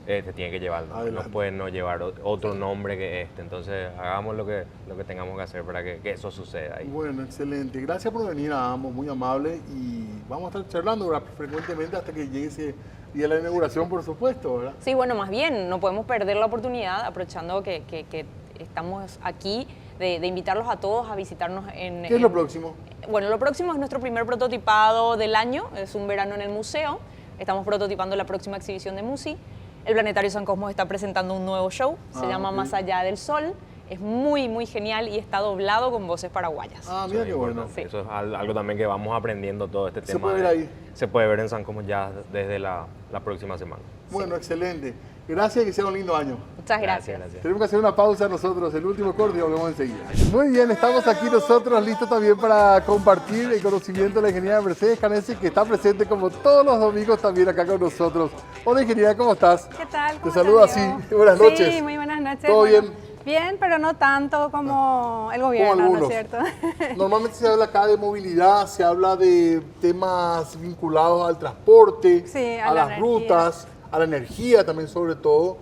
te tiene que llevar, no puedes no llevar otro nombre que este, entonces hagamos lo que tengamos que hacer para que eso suceda. Bueno, excelente. Gracias por venir a ambos, muy amable, y vamos a estar charlando, ¿verdad? Frecuentemente hasta que llegue ese día de la inauguración, por supuesto, ¿verdad? Sí, bueno, más bien, no podemos perder la oportunidad, aprovechando que estamos aquí, de invitarlos a todos a visitarnos ¿Qué es lo próximo? Bueno, lo próximo es nuestro primer prototipado del año, es un verano en el museo. Estamos prototipando la próxima exhibición de Musi. El Planetario San Cosmos está presentando un nuevo show, se llama Más Allá del Sol. Es muy, muy genial y está doblado con voces paraguayas. Mira qué bueno. Sí. Eso es algo también que vamos aprendiendo todo este tema. ¿Se puede ver ahí? Se puede ver en San Cosmos ya desde la próxima semana. Bueno, excelente. Gracias y que sea un lindo año. Muchas gracias. Tenemos que hacer una pausa nosotros, el último corte, y volvemos enseguida. Muy bien, estamos aquí nosotros listos también para compartir el conocimiento de la ingeniera Mercedes Canesi, que está presente como todos los domingos también acá con nosotros. Hola ingeniera, ¿cómo estás? ¿Qué tal? Te saludo así. Buenas noches. Sí, muy buenas noches. ¿Todo bien? Bien, pero no tanto como el gobierno, ¿no es cierto? Normalmente se habla acá de movilidad, se habla de temas vinculados al transporte, sí, a las rutas, a la energía también sobre todo,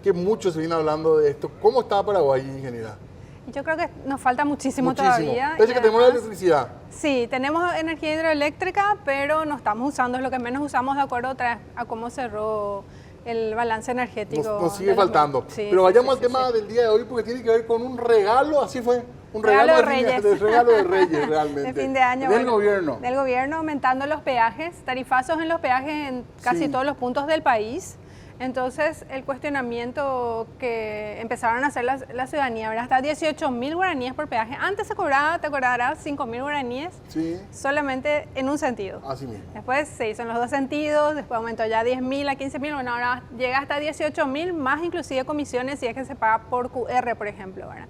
que mucho se viene hablando de esto. ¿Cómo está Paraguay, ingeniera? Yo creo que nos falta muchísimo todavía. Parece que tenemos la electricidad. Sí, tenemos energía hidroeléctrica, pero no estamos usando, es lo que menos usamos de acuerdo a cómo cerró el balance energético. Nos sigue faltando. Sí, pero vayamos al tema del día de hoy, porque tiene que ver con un regalo, así fue. Un regalo de Reyes. Regalo de Reyes, realmente. De fin de año. Del gobierno. Del gobierno, aumentando los peajes, tarifazos en los peajes en casi todos los puntos del país. Entonces, el cuestionamiento que empezaron a hacer la ciudadanía, ¿verdad? Hasta 18.000 guaraníes por peaje. Antes se cobraba, te acordarás, 5.000 guaraníes solamente en un sentido. Así mismo. Después se hizo en los dos sentidos, después aumentó ya 10.000 a 15.000, bueno, ahora llega hasta 18.000, más inclusive comisiones si es que se paga por QR, por ejemplo, ¿verdad?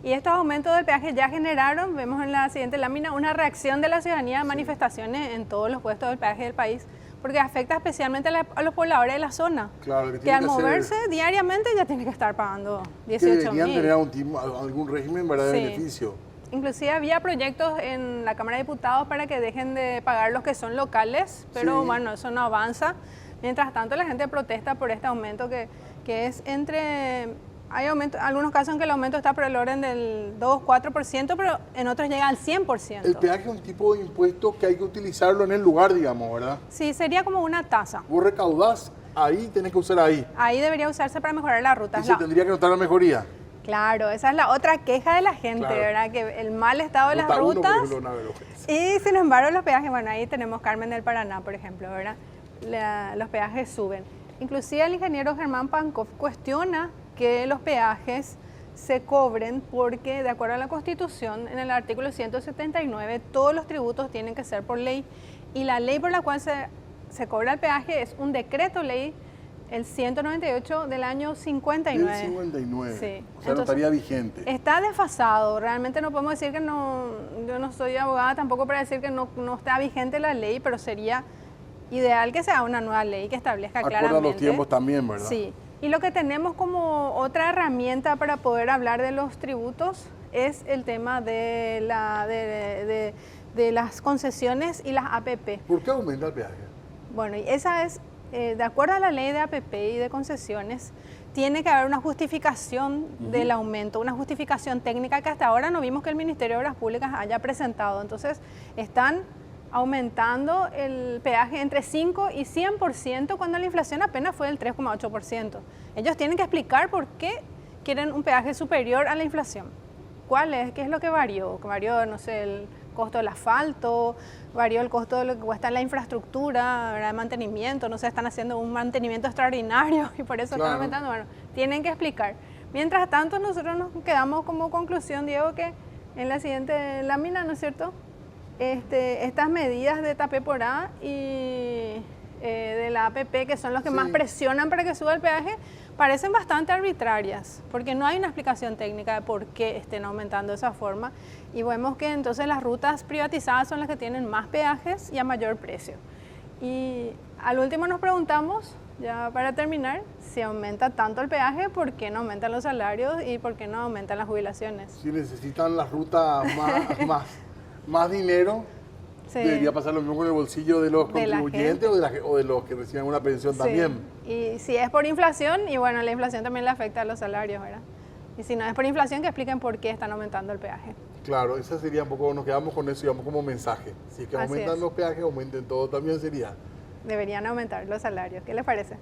Y estos aumentos del peaje ya generaron, vemos en la siguiente lámina, una reacción de la ciudadanía a manifestaciones en todos los puestos del peaje del país, porque afecta especialmente a los pobladores de la zona, claro, que al moverse diariamente ya tiene que estar pagando 18.000. Que deberían tener algún régimen, ¿verdad?, de beneficio. Inclusive había proyectos en la Cámara de Diputados para que dejen de pagar los que son locales, pero bueno, eso no avanza. Mientras tanto, la gente protesta por este aumento que es entre... Hay algunos casos en que el aumento está por el orden del 2-4%, pero en otros llega al 100%. El peaje es un tipo de impuesto que hay que utilizarlo en el lugar, digamos, ¿verdad? Sí, sería como una tasa. Vos recaudás ahí, tenés que usar ahí. Ahí debería usarse para mejorar la ruta. ¿Y se tendría que notar la mejoría? Claro, esa es la otra queja de la gente, ¿verdad? Que el mal estado de las rutas. Y sin embargo, los peajes, bueno, ahí tenemos Carmen del Paraná, por ejemplo, ¿verdad? Los peajes suben. Inclusive el ingeniero Germán Pankov cuestiona que los peajes se cobren porque, de acuerdo a la Constitución, en el artículo 179, todos los tributos tienen que ser por ley, y la ley por la cual se cobra el peaje es un decreto ley, el 198 del año 59. Del 59, sí. O sea, entonces, no estaría vigente. Está desfasado, realmente no podemos decir que no, yo no soy abogada tampoco para decir que no está vigente la ley, pero sería ideal que sea una nueva ley que establezca Acuerda claramente. los tiempos también, ¿verdad? Sí. Y lo que tenemos como otra herramienta para poder hablar de los tributos es el tema de las concesiones y las APP. ¿Por qué aumenta el peaje? Bueno, y esa es, de acuerdo a la ley de APP y de concesiones, tiene que haber una justificación del aumento, una justificación técnica que hasta ahora no vimos que el Ministerio de Obras Públicas haya presentado. Entonces, están aumentando el peaje entre 5 y 100% cuando la inflación apenas fue del 3,8%. Ellos tienen que explicar por qué quieren un peaje superior a la inflación. ¿Cuál es? ¿Qué es lo que varió? Varió, no sé, el costo del asfalto, varió el costo de lo que cuesta la infraestructura, ¿verdad? De mantenimiento, no sé, están haciendo un mantenimiento extraordinario y por eso están aumentando. Bueno, tienen que explicar. Mientras tanto, nosotros nos quedamos como conclusión, Diego, que en la siguiente lámina, ¿no es cierto?, estas medidas de TAPE por A y de la APP, que son los que más presionan para que suba el peaje, parecen bastante arbitrarias, porque no hay una explicación técnica de por qué estén aumentando de esa forma. Y vemos que entonces las rutas privatizadas son las que tienen más peajes y a mayor precio. Y al último nos preguntamos, ya para terminar, si aumenta tanto el peaje, ¿por qué no aumentan los salarios y por qué no aumentan las jubilaciones? Si necesitan las rutas más dinero, debería pasar lo mismo con el bolsillo de los contribuyentes o de los que reciben una pensión también. Y si es por inflación, y bueno, la inflación también le afecta a los salarios, ¿verdad? Y si no es por inflación, que expliquen por qué están aumentando el peaje. Claro, esa sería un poco, nos quedamos con eso, digamos, como mensaje. Si es que aumentan los peajes, aumenten todo, también sería. Deberían aumentar los salarios, ¿qué les parece?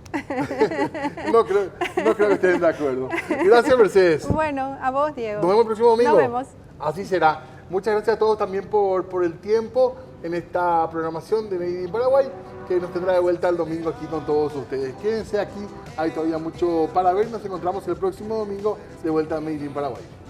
No creo que estén de acuerdo. Gracias, Mercedes. Bueno, a vos, Diego. Nos vemos el próximo domingo. Nos vemos. Así será. Muchas gracias a todos también por el tiempo en esta programación de Made in Paraguay, que nos tendrá de vuelta el domingo aquí con todos ustedes. Quédense aquí, hay todavía mucho para ver. Nos encontramos el próximo domingo de vuelta a Made in Paraguay.